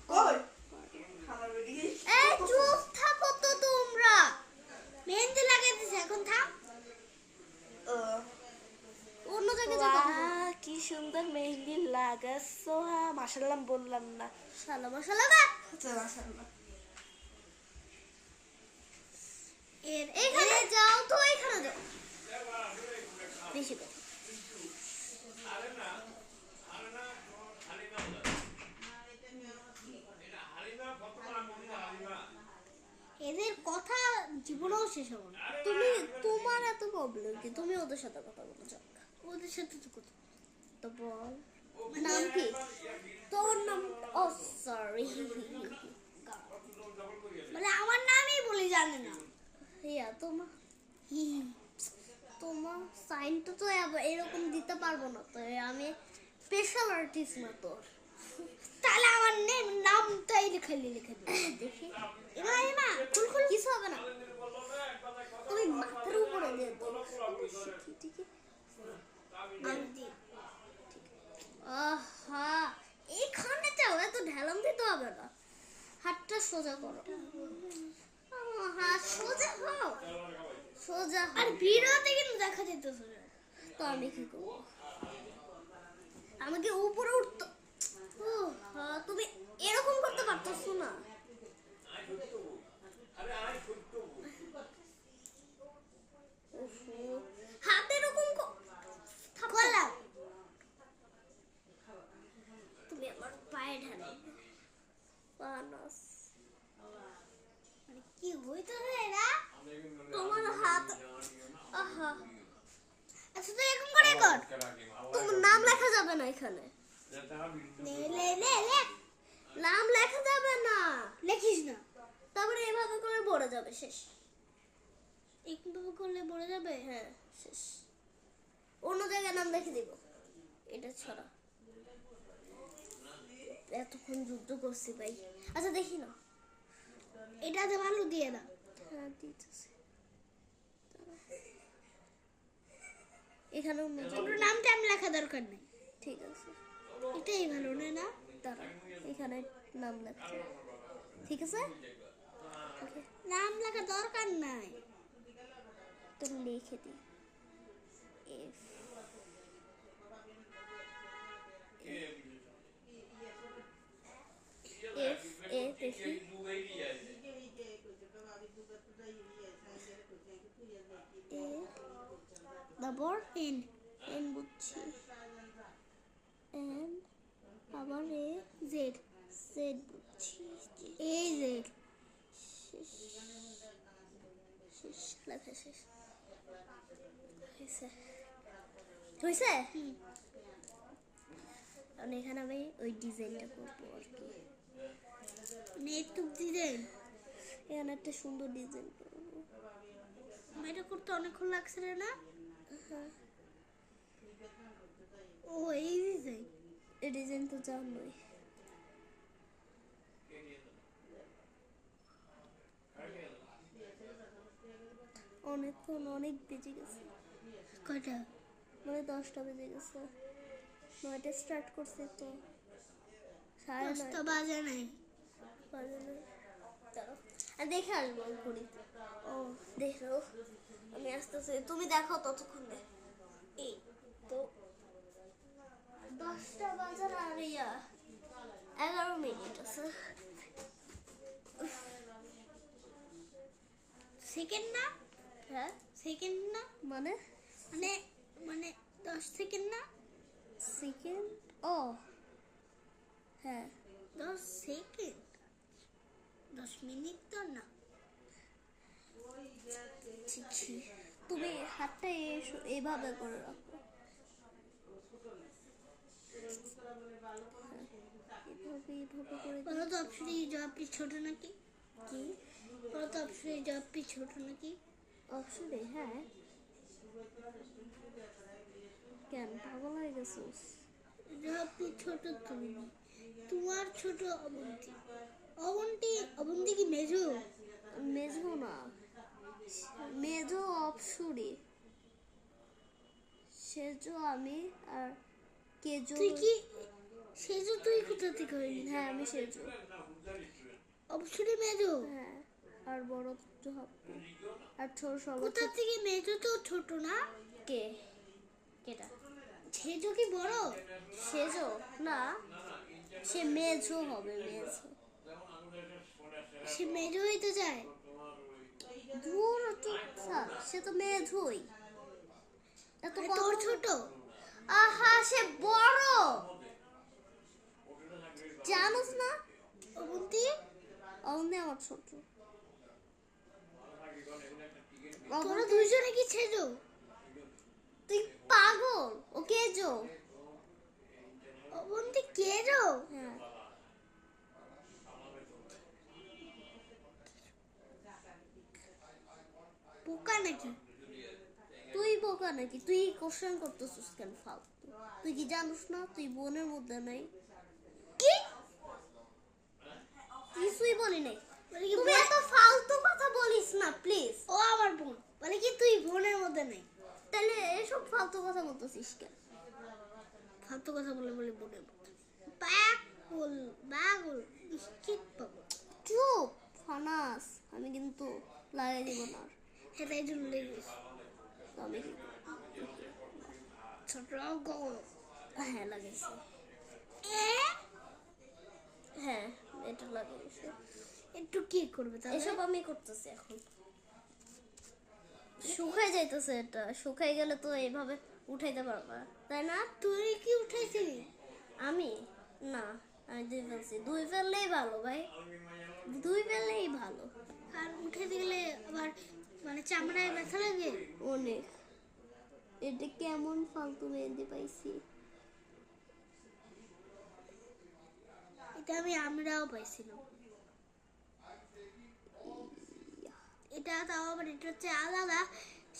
কই খাবার বেরিয়ে গেছে। এই চুপ থাকো তো তোমরা। মেহেন্দি লাগাই দিছে, এখন থাম। অন্য জায়গায় যেতে হবে। বাহ, কি সুন্দর মেহেন্দি লাগাচ্ছো। হ্যাঁ মাশাআল্লাহ বললাম না। শালা মশালা বা মাশাআল্লাহ। এখানে যাও তো, এখানে যাও। বেশি কথা। এদের কথা জীবনেও শেষ হবে না। তোমার এত প্রবলেম কি? তুমি ওদের সাথে কথা বলো যাও। ওদের সাথে তো কথা তো বল নাম কি? তোর নাম? ও সরি। মানে আমার নামই বলে জানে না। ইয়া তোমার সাইনটা তো এরকম দিতে পারবো না তো। আমি স্পেশাল আর্টিস্ট না তোর। তাহলে আমার নামটাই লিখে দিই। দেখি এমা খুল কিছু হবে না। তুমি মাথার উপরে দিয়ে দাও। ঠিকই আহা এইখানে যাও, এত ঢেলাম দিতে হবে না। হাতটা সোজা করো। হাত সোজা হও, সোজা আর হও। ভিডিওতে কিন্তু দেখা যেতেছে না। তো আমি কি করবো? আমাকে উপরে উঠতো। তুমি এরকম করতে পারতেছো না। হাত এরকম হইতেছে না। তোমার হাত আহা আচ্ছা তুই এরকম করে কর। তোমার নাম লেখা যাবে না এখানে, লে লে লে লে নাম লেখা যাবে না। লেখিস না। তারপরে এভাবে করে পড়ে যাবে, শেষ। একটু করলে পড়ে যাবে। হ্যাঁ শেষ। অন্য জায়গায় নাম লিখে দিব, এটা ছড়া। এতক্ষণ যুদ্ধ করছি ভাই। আচ্ছা দেখি না। এটাতে ভালো দিয়ে না। হ্যাঁ দিতেছে। এখানেও তোর নামটা আমি লেখা দরকার নেই। ঠিক আছে, এটাই ভালো না? দাঁড়া, এখানে নাম লেখা, ঠিক আছে। ওকে, নাম লেখা দরকার নাই। তো লিখে দিই এফ এফ এ দেখি এ তারপর এন এন বুঝছি, এন আবার এ জেড জেড বুঝছি, এ জেড শেষ শেষ লেখা শেষ হয়েছে হয়েছে। কারণ এখানে আমি ওই ডিজাইনটা করবো আর কি। নেটুক ডিজাইন এখানে একটা সুন্দর ডিজাইন করবো। এটা করতে অনেকক্ষণ লাগছে রে না? হ্যাঁ, ও এই ডিজাইন। এই ডিজাইন তো জানোই। অনেকক্ষণ অনেক বেজে গেছে, কয়টা? মানে 10টা বেজে গেছে। 9টায় স্টার্ট করছে তো 9:30 দশটা বাজে নাই। বাজে না। দাঁড়াও, আর দেখে আসবো ঘড়িতে। ও দেখো, আমি আসতেছি, তুমি দেখো ততক্ষণে। এই তো 10টা বাজার আর 11 মিনিট আছে। সেকেন্ড না? হ্যাঁ সেকেন্ড না? মানে মানে মানে 10 সেকেন্ড না? সেকেন্ড, ও হ্যাঁ 10 সেকেন্ড 10 মিনিট তো না। ছি, ছি। তুমি হাতটা এভাবে করে রাখো, এভাবে এভাবে করে বলো তো অপশনে জবাবটি ছোট নাকি? কি বলো তো অপশনে জবাবটি ছোট নাকি? অপশনে? হ্যাঁ, কেন পাগল হয়ে গেছিস? জবাবটি ছোট তুমি, তোমার ছোট অবন্তি। অবন্তি অবন্তি কি মেজো? মেজো না, মেজো অপসুরি, সেজো আমি, আর কেজো। তুই কি সেজো? তুই কোথা থেকে হইলি? হ্যাঁ আমি সেজো। অপসরি মেজো? হ্যাঁ, আর বড় তো হাপ্পু, আর ছোট সবার কোথা থেকে? মেজো তো ছোট না? কে? কেটা? সেজো কি বড়? সেজো না, সে মেজো হবে, মেজো। সে মেজো হইতে যায়? দূর চুপ থাক, সে তো মেজোই। এত আর কথা তোর ছোট? আহা, সে বড়, জানোস না? অবন্তি অমনি আমার ছোট। তোরা দুইজনে কি সেজো? তুই পাগল, ও কেজো। অবন্তি কেজো? হ্যাঁ, পোকা নাকি? তুই বোকা নাকি? তুই কোশ্চেন করতেছিস কেন ফালতু? তুই কি জানিস না তুই বোনের মধ্যে নাই? কি? কিছুই বলি নাই। বলে কি তুমি এত ফালতু কথা বলিস না প্লিজ। ও আমার বোন বলে কি তুই বোনের মধ্যে নাই? তাহলে এসব ফালতু কথা বলতেছিস কেন? ফালতু কথা বলে বলে বোনের মধ্যে পাগল পাগল নিশ্চিত পাগল। চুপ ফানাস, আমি কিন্তু লাগাই দিব না আর। সেটাই জন্য লেগেছে তো আমি কি ছোট গো। হ্যাঁ লাগাইছি, হ্যাঁ এটা লাগাইছি। একটু কি করবে তাহলে? এসব আমি করতেছি এখন। শুকাই যাইতেছে, এটা শুকাই গেলে তো এইভাবে উঠাইতে পারবা, তাই না? তুই কি উঠাইছিলি? আমি না, আমি 2 ফেলছি, 2 ফেললেই ভালো ভাই, 2 ফেললেই ভালো। আর উঠে দিলে আবার মানে চামড়ায় ব্যথা লাগে। অনেক, এটা কেমন ফালতু মেহেন্দি পাইছি। এটা আমরাও পাইছিলাম। এটা তাও আবার এটা হচ্ছে আলাদা,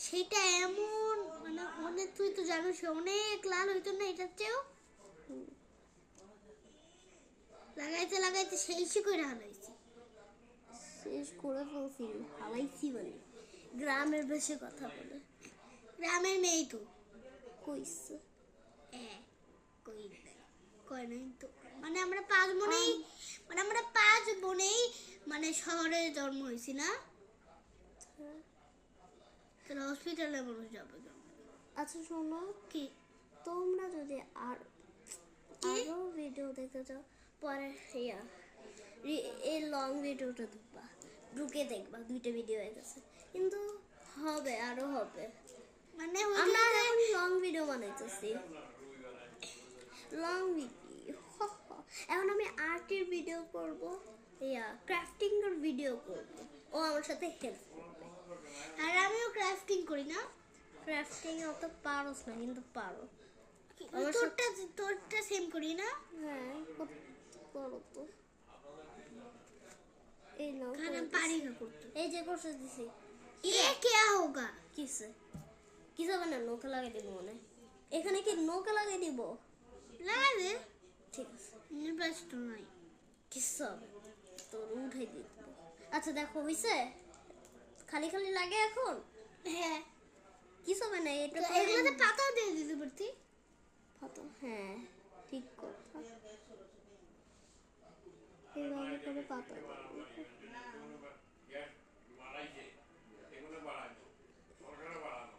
সেটা এমন মানে অনেক, তুই তো জানিস অনেক লাল হইতো না এটার চেয়েও। লাগাইতে লাগাইতে সেই করে হালাইছি। শেষ করে ফেলছি, হালাইছি মানে গ্রামের বেশি কথা বলে। গ্রামের মেয়ে তো কইছে কই নাই, কয় নাই তো। মানে আমরা 5 বোনেই মানে শহরে জন্ম হয়েছি না, তাহলে হসপিটালে মানুষ যাবে কেন? আচ্ছা শোনো, কি তোমরা যদি আরো ভিডিও দেখতে চাও, পরে এই লং ভিডিওটা ঢুকে দেখবা, 2টা ভিডিও হয়ে গেছে, কিন্তু হবে আরো হবে। মানে আমরা এখন লং ভিডিও বানাইতেছি, লং ভিডিও। এখন আমি আর্টের ভিডিও করব, ক্রাফটিং এর ভিডিও করব, ও আমার সাথে হেল্প করবে। আর আমিও ক্রাফটিং করি না। ক্রাফটিং অত পারোস না, কিন্তু পারো। তোরটা সেম করি না। হ্যাঁ করো তো। এই নাও, কারণ আমি পারি না করতে। এই যে কোর্স দিছি। ये क्या होगा? কিসে কি যাবে না, নৌকা লাগিয়ে দিব মনে। এখানে কি নৌকা লাগিয়ে দিব? लगा दे। ঠিক আছে, নির্বাচিত নাই। কিসে হবে তোর উঠাই দিব। আচ্ছা দেখো হইছে, খালি খালি লাগে এখন। হ্যাঁ, কি হবে না, এটা তো এগুলোতে পাতা দিয়ে দিতে পারতি। পাতা, হ্যাঁ ঠিক কথা। এইভাবে করে পাতা দেবো। গ্যাস বাড়াইছে, এগুলো বাড়ানো সরকার বাড়ানো,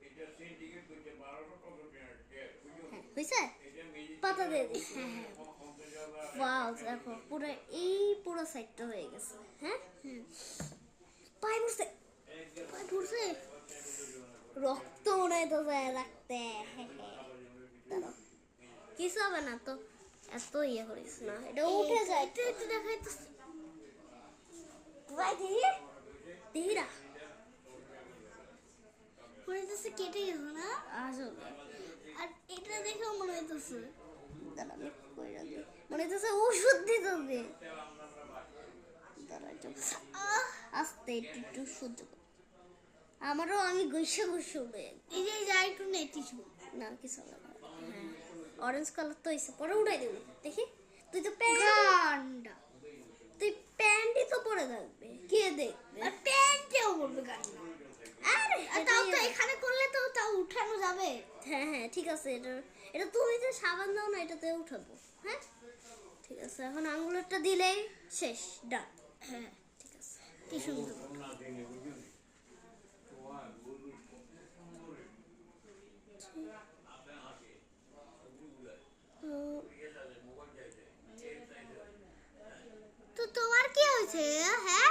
এটা সিন্ডিকেট করছে 1200 গ্যাস, হ্যাঁ হইছে, এটা মেজি পাতা দিয়ে দিচ্ছি। ওয়াও দেখো পুরো এই পুরো সাইডটা হয়ে গেছে। হ্যাঁ পায়ে পড়ছে, পায়ে পড়ছে। রক্ত মনে তো যায় রাখতে। কিছু হবে না তো, এত ইয়ে করিস না, এটা উঠে যায়। এটা দেখাইতেছে। ভাই দিহি দিহিরা হইতেছে কেটে গেছে না। আসলে আর এটা দেখেও মনে হইতেছে। দাঁড়া আমি কইরা দিই, মনে হচ্ছে ওষুধ দিতে হবে। দাঁড়া একটু আস্তে একটু সহ্য কর। আমারও আমি গৈসে গৈসে উঠে এই যে যাই একটু নেটিছু। না কিছু হবে না। হ্যাঁ অরেঞ্জ কালার তো হয়েছে, পরে উঠাই দেবো। দেখি তুই তো গান্ডা। তুই প্যান্টই তো পরে থাকবে, কে দেখবে? আর প্যান্টেও বলবে গান্ডা। আরে আর তাও তো এখানে করলে তো তাও উঠানো যাবে। হ্যাঁ হ্যাঁ ঠিক আছে, এটা তুমি যে সাবান দাও না, এটাতে উঠাবো। হ্যাঁ ঠিক আছে, এখন আঙ্গুলেরটা দিলেই শেষ, ডান। হ্যাঁ, ঠিক আছে, কি সুন্দর। তো তোমার কি হয়েছে? হ্যাঁ,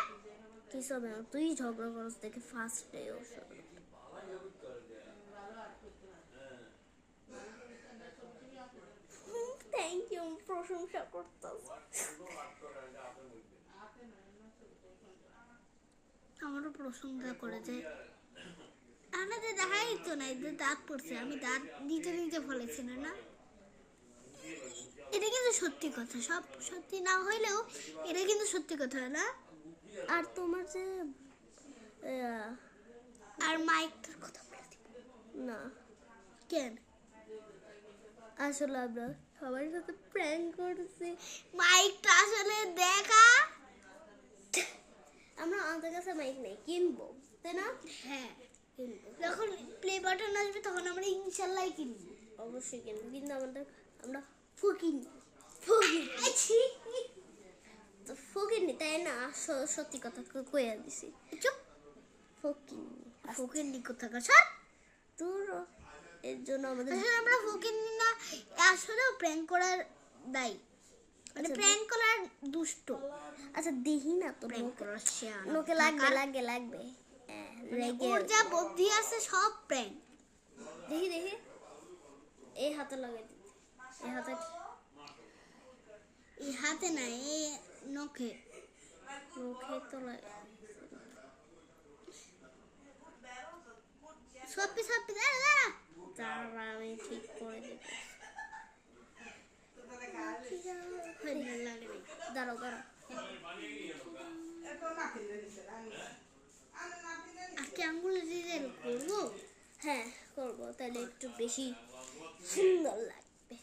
কি সব না, তুই ঝগড়া করস দেখে ফার্স্ট ডে ওর সাথে। থ্যাংক ইউ, প্রশংসা করতাম। আমারও প্রশংসা করেছে। আমাদের দেখাই তো নাই যে দাঁত পড়ছে, আমি দাঁত নিতে নিতে ফলেছি না। এটা কিন্তু সত্যি কথা, সব সত্যি না হইলেও এটা কিন্তু সত্যি কথা না। আর তোমার যে আর মাইকটার কথা বলে দিব না, কেন? আসলে আমরা সবার সাথে প্র্যাঙ্ক করছি। মাইকটা আসলে দেখা। আমরা আমাদের কাছে মাইক নেই, কিনবো তাই না? হ্যাঁ, কিনবো, যখন প্লে বাটন আসবে তখন আমরা ইনশাল্লাহ কিনবো। অবশ্যই কিনবো, কিন্তু আমরা ফকির তো ফকিরনি তাই না? সত্যি কথা কইয়া দিছি। চুপ, ফকির ফকির কোথাকার সব। তোর এর জন্য আমাদের আসলে আমরা ফকির না, আসলেও প্র্যাঙ্ক করার দায়ী, মানে আচ্ছা, প্র্যাঙ্ক করার দুষ্ট। আচ্ছা দেখি না তো, প্র্যাঙ্ক করার শেয়ার লোকে লাগবে রেগে ওর যা বুদ্ধি আছে সব প্র্যাঙ্ক। দেখি এই হাতে লাগাই দিতে, এই হাতে হাতে না, এই নখে। মুখে তো লাগে। সপ্পি সপ্পি দাঁড়া দাঁড়া। দাঁড়া আমি ঠিক করে দিব। ভালো লাগে না। দাঁড়াও দাঁড়াও। আজকে আঙ্গুলে ডিজাইন করবো। হ্যাঁ করবো, তাহলে একটু বেশি সুন্দর লাগবে।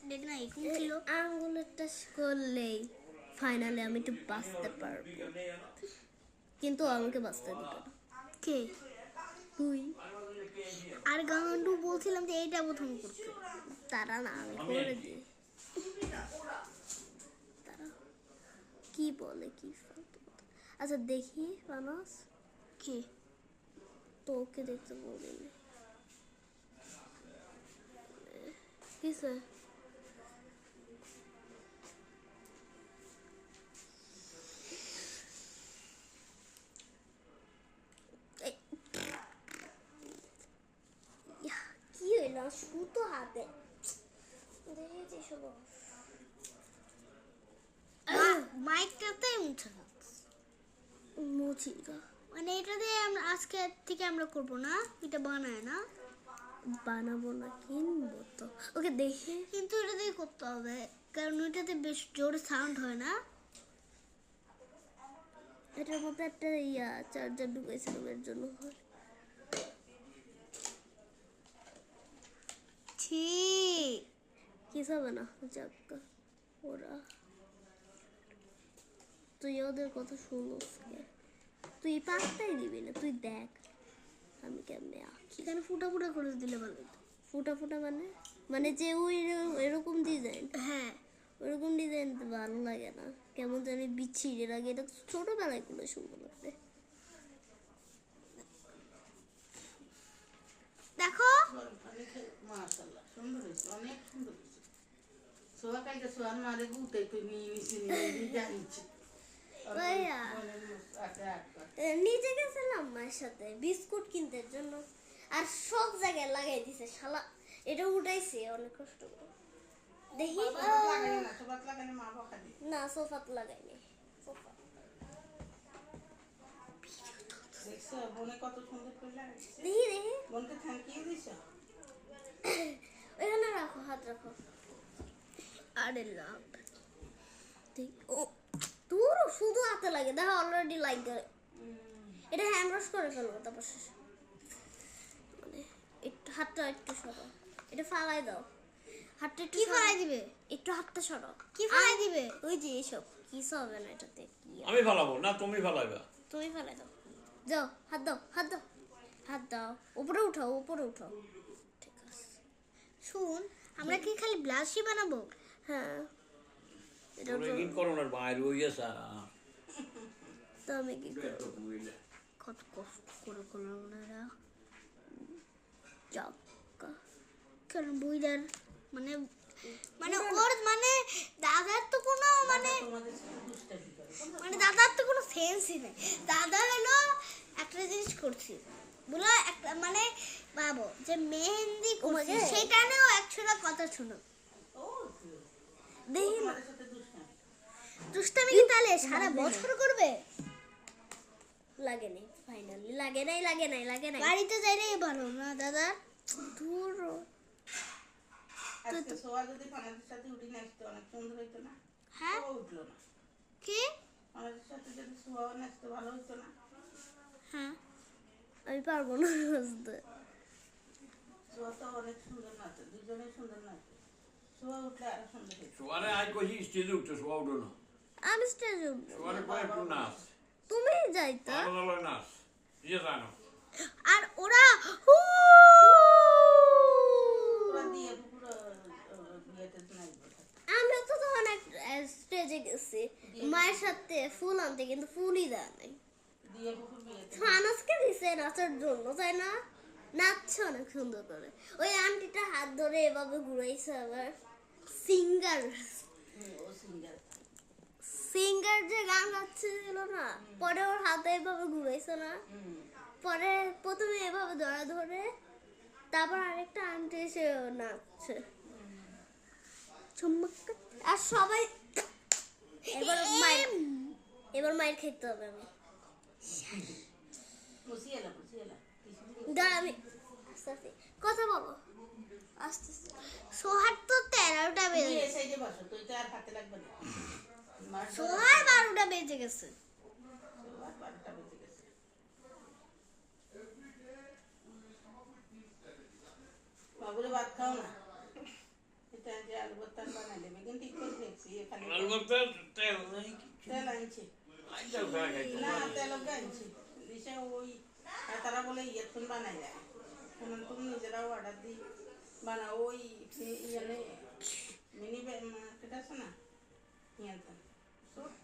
দেখ না এরকম ছিল। আঙ্গুলেরটা করলেই ফাইনালি আমি একটু বাঁচতে পারবো, কিন্তু আমাকে বাঁচতে দিবে না। কে? তুই। আর গাঙ্গু বলছিলাম যে এইটা প্রথম করতে। তারা না, আমি করে দিই। তারা কি বলে, কি ফালতু কথা। আচ্ছা দেখি মানস, কে? তোকে দেখতে বলিনি কিসে। এই, ইয়া, কি হইল সুতো হাতে দেখেছি শোনো। মাইকটাতেই মুছে দাও। মুছি গা। মানে এটা দিয়ে আমরা আজকে থেকে আমরা করবো না, এটা বানায় না, বানাবো না, কিনবো তো। ওকে দেখে কিন্তু এটা দিয়ে করতে হবে কারণ ওইটাতে বেশ জোরে সাউন্ড হয় না। এটার মধ্যে একটা চার্জার ঢুকাইছিলাম, এর জন্য হয়। ঠিক কিছু হবে না, যাক গা। ওরা তুই ওদের কথা শুনোস কে? তুই পাত্তাই দিবি না। তুই দেখ আমি কেমনে আঁকি। এখানে ফুটা ফুটা করে দিলে ভালো হতো। ফুটা ফুটা মানে মানে যে ওই এরকম ডিজাইন, হ্যাঁ ওরকম ডিজাইন ভালো লাগে না, কেমন জানি বিচ্ছিরি লাগে। এটা তো ছোটবেলায় কোনো সুন্দর লাগবে। দেখো মাশাআল্লাহ সুন্দর হয়েছে, অনেক সুন্দর হয়েছে। সোয়া কাইটা সোয়ার মারে গুতে তুমি মিশে নিয়ে জানিছি। ভাইয়া নিচে গেছিলাম মায়ের সাথে বিস্কুট কিনতে জন্য, আর সব জায়গায় লাগাই দিছে শালা। এটা উঠাইছে অনেক কষ্ট করে। দেখি না, সোফাত লাগাইনি। সোফা দেখছো বোনে কত সুন্দর করে লাগাইছে। দেখি দেখি, বোনকে থ্যাংক ইউ দিছো। ওইখানে রাখো, হাত রাখো। আরে লাভ ও তোর শুধু হাতে লাগে, দেখো অলরেডি লাইক করে। এটা হ্যান্ড ওয়াশ করে ফেলবো, তারপর মানে একটু হাতটা একটু সরাও, এটা ফালাই দাও। হাতটা একটু কি সরাও। ফালাই দিবে? একটু হাতটা সরাও। কি ফালাই দিবে? ওই যে এসব কিছু হবে না এটাতে। কি আর? আমি ফালাবো না, তুমি ফালাইবা। তুমি ফালাই দাও। যাও, হাত দাও, হাত দাও, হাত দাও। উপরে উঠাও, উপরে উঠাও। ঠিক আছে। শুন, আমরা কি খালি ব্লাশই বানাবো? হ্যাঁ, এটা তোমরা কি করোনার বাইরে হয়ে গেছে? তো আমি কি করবো? কত কষ্ট করে করলাম না এরা। যাও। কারণ বইদার মানে মানে ওর মানে দাদার তো কোনো মানে তোমাদের সাথে দুষ্টামি করে। মানে দাদার তো কোনো সেন্সই নেই। দাদা হলো একটা জিনিস করছি বলো, একটা মানে ভাবো যে মেহেন্দি করছি, ওমাগে। সেটা নিয়েও একশোটা কথা শুনো। ও দেখি না, তোমাদের সাথে দুষ্টামি। দুষ্টামি কি তাহলে সারা বছর করবে? লাগে নাই, ফাইনালি লাগে নাই, লাগে নাই, লাগে নাই। বাড়িতে যাইলে ভালো না দাদা? দূর আজকে সোয়া যদি আমাদের সাথে উঠে নাচতো অনেক সুন্দর হইতো না? হ্যাঁ ও উঠলো না। কি? আমাদের সাথে যদি সোয়াও নাচতো ভালো হইতো না? হ্যাঁ আমি পারবো না বুঝতে। সোয়া তো অনেক সুন্দর নাচে, দুজনেই সুন্দর নাচে। সোয়া উঠলে আরো সুন্দর হইতো। সোয়ারে আই কই স্টেজে উঠছে, সোয়া উঠো না। আমি স্টেজে উঠবো। সোয়ারে কয় একটু নাচ, তুমি যাইতা। ভালো ভালো নাচ, ইয়ে জানো। আর ওরা ওরা দিয়ে পুরো বিয়েতে নাচবে। আমরা তো তখন স্টেজে গেছি মায়ের সাথে ফুল আনতে, কিন্তু ফুলই দেয় নাই। দিয়ে পুকুর বিয়েতে ফানাসকে দিছে নাচার জন্য, তাই না? নাচছে অনেক সুন্দর করে। ওই আন্টিটা হাত ধরে এভাবে ঘুরাইছে। আবার সিঙ্গার ও সিঙ্গার। সিঙ্গার যে গান গাচ্ছিল না, পরে ওর হাতে এভাবে ঘুরাইছে না। পরে প্রথমে এভাবে ধরে ধরে, তারপর আরেকটা আন্টি এসে নাচছে। চুম্বক। আর সবাই এবার মায়ের খেতে হবে আমি। বসিয়ে এলা দাঁড়া আমি আস্তে আস্তে কথা বলো, আস্তে আস্তে। সোহার তো 13টা তুমি বেজে এই গেছে। সাইডে বসো, তুই তো আর হাতে লাগবে না। মার ধরো। সোহার 12টা বেজে গেছে। সোহার 12টা বেজে গেছে। বাবুরে ভাত খাও না। এটা যে আলু ভর্তা বানাই দেবে, কিন্তু ঠিক করে দেখছি এখানে আলু ভর্তার তেল নাই কি? তেল আনছে। আইটাল খায় খাইতে না পারি। তেল আনছে। দিশা ওই তারা বলে ইয়েরফোন বানাই দেয়। এখন তুমি নিজেরাও অর্ডার দিই বানাও। ওই ইয়ানে মিনি মার্কেট আছে না, ইয়াতে ছোট্ট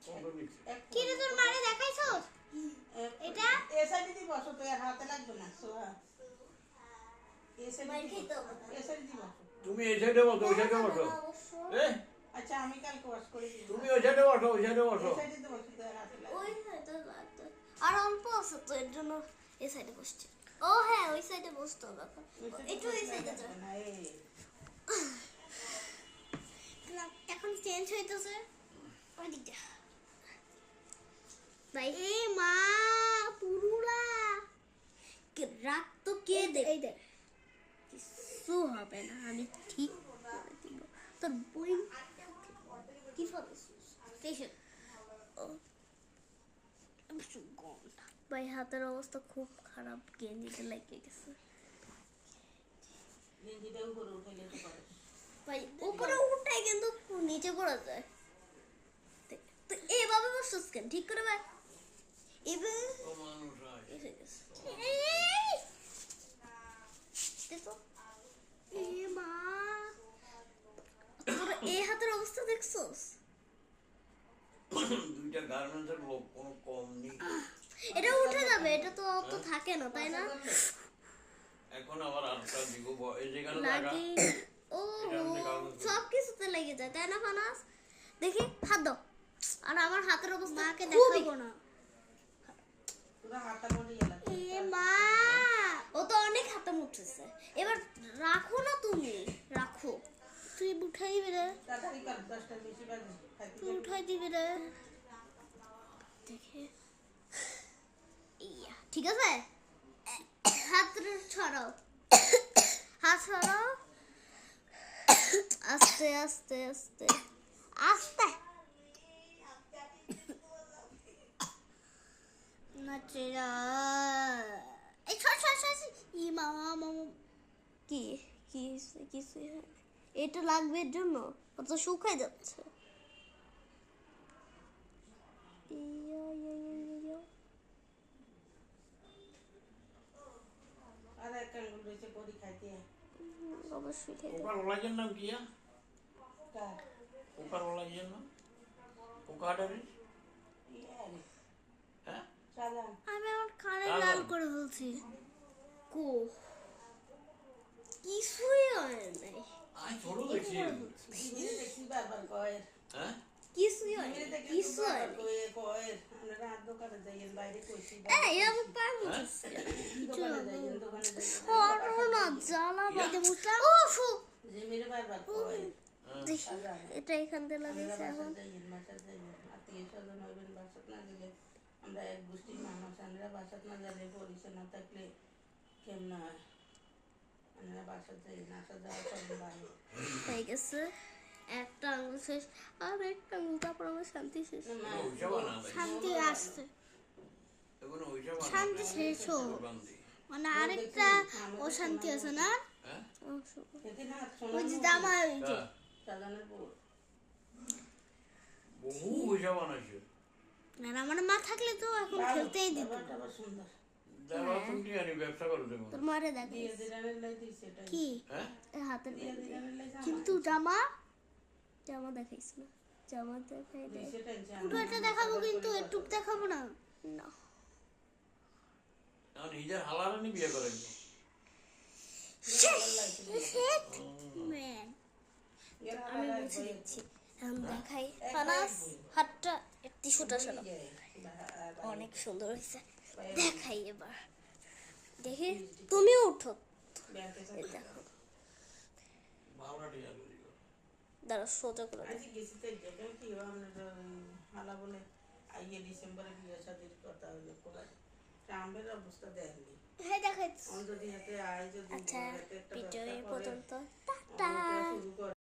কত নিচ্ছে? কি রে তোর মারে দেখাইছো? এটা? এ সাইডে দি বসো, তো আর হাতে লাগবে না। সোহা এ সাইডে দি বসো। এ সাইডে দি বসো। তুমি এই সাইডে বসো, ওই সাইডে বসো। এ আচ্ছা আমি কালকে ওয়াশ করে দিই। তুমি ওই সাইডে বসো, ওই সাইডে এ বসো। সাইডে দি বসো, তো আর হাতে লাগবে ওই সাইডে লাগতো। আর অল্প আছে তো, এর জন্য এই সাইডে বসছে। ও হ্যাঁ, ওই সাইডে বসতে হবে এখন। একটু এই সাইডে যাও। না। এই এখন চেঞ্জ হইতেছে। ওই দিকটা ভাই। এ মা পুরুরা। রাগ তো কে দেখ, এই দেখ। কিছু হবে না, আমি ঠিক করে দিব। তোর বই কি ফেলেছিস? স্টেশন ভাই, হাতের অবস্থা খুব খারাপ, গেঞ্জিতে লেগে গেছে গেঞ্জিটা উপরে উঠাইলে তো পারে। ভাই। উপরে উঠাই কিন্তু নিচে পড়া যায়। তো এভাবে বসছিস কেন? ঠিক করে ভাই। এবার ও মানুষ আয়। এসে গেছে। দেখো, এ মা তোর এই হাতের অবস্থা দেখছস? দুইটা গার্মেন্টসের লোক কোনো কম নেই। এটা উঠে যাবে, এটা তো অত থাকে না, তাই না? এখন আবার আটটা দিব, এই যেখানে লাগা। লাগে। ও সব কিছুতে লেগে যায়, তাই না ফানাস? দেখি হাত দাও। আর আমার হাতের অবস্থা মাকে খুবই- দেখাবো না। পুরো হাতের মধ্যে গেলাম। এ মা ও তো অনেক হাতে উঠেছে। এবার রাখো না, তুমি রাখো। তুই উঠাই দিবি রে। তাড়াতাড়ি কর, 10টার বেশি বাজে। তুই উঠাই দিবি রে। দেখে ইয়া, ঠিক আছে। হাত ছড়াও, হাত ছড়াও। আস্তে আস্তে আস্তে আস্তে। নাচেরা। এই ছড় ছড় ছড়। ই মামা মামা। কি কি হয়েছে? কিছুই হয় না। এটা লাগবে এর জন্য, অত শুকায় যাচ্ছে। ইয়া, ইয়া, ইয়া, ইয়া। আর এক আঙ্গুল রয়েছে করি খাইতে। অবশ্যই খেতে। ওকার ওলাইয়ের নাম কি? কার? ওকার ওলাইয়ের নাম ওকাডারি। ইয়ারে, হ্যাঁ, সাজান। আমি আমার কানে লাল করে ফেলছি। কো কিছুই হয় নাই, আমি ছোট দেখছি। জিমিরে দেখছি বারবার কয়ের। হ্যাঁ, কিছুই হয় জিমিরে নাই, দেখলে কিছু তো হয় বারবার নাই। কয়ে কয়ের। আমরা রাত দোকানে যাইয়েন, বাইরে কইছি। এই আমার পার মুছছে। দোকানে যাইয়েন, দোকানে যাইয়েন। করো না, জ্বালা বাজে মুছলাম। ও ফু, জিমিরে বারবার কয়ের। দেখি সাজান। এটা এখান দিয়ে আমরা লাগাইছে বাসায় এখন। যাইয়েন, বাসায় যাইয়েন। আত্মীয়-স্বজন হইবেন, বাসাত না গেলে। আমরা এক গোষ্ঠীর মানুষ, আমরা বাসাত না গেলে পরিচয় না থাকলে কেমন হয়? আমরা বাসাত যাইয়েন, আসা যাওয়া করবেন বাইরে। হয়ে গেছে একটা আঙুল শেষ, আর একটা আঙুল, তারপর আমার শান্তি শেষ। না, ওইসব না ভাই। শান্তি আসছে। এখন ওইসব না। শান্তি শেষ হোক। বান্দি। মানে আরেকটা অশান্তি আছে না? হ্যাঁ, এতে না ওই যে শোনার জামা ওই যে। হ্যাঁ। সাজানের বউ। বহু ওইসব আনাইছে। আর আমার মা থাকলে তো এখন খেলতেই দিত। ব্যাপারটা আবার সুন্দর। যারা তুমি কি জানি ব্যবসা করো যেমন। তোর মারে দেখ দিয়ে দিরানের লাই দিছে এটা। কি হ্যাঁ, হাতের দিয়ে দিরানের লাই জামা। কিন্তু জামা জামা দেখাইস না, জামা দেখাই দে দিছে টেনশন। পুরোটা দেখাবো কিন্তু একটু দেখাবো না। না। এখন নিজের হালারানি বিয়ে করেন। ম্যান আমি মুছে দিচ্ছি, এখন দেখাই। ফানাস হাতটা টিস্যুটা সরাও, অনেক সুন্দর হয়েছে। দেখাই এবার, দেখি তুমিও উঠো। এই দেখো, ভাওনা টিয়া করি। দাঁড়া সোজা করে আজ গেছি তো দেখেন কি আপনার হালা বলে আইয়ে ডিসেম্বরে বিয়ে শাদির কথা হইলো কোথায় ট্রাম্পের অবস্থা দেখলি হ্যাঁ দেখাচ্ছি যদি হাতে আয় যদি আচ্ছা হাতে একটা ভিডিও ব্যবসা এই করে পর্যন্ত অমুকটা শুরু করে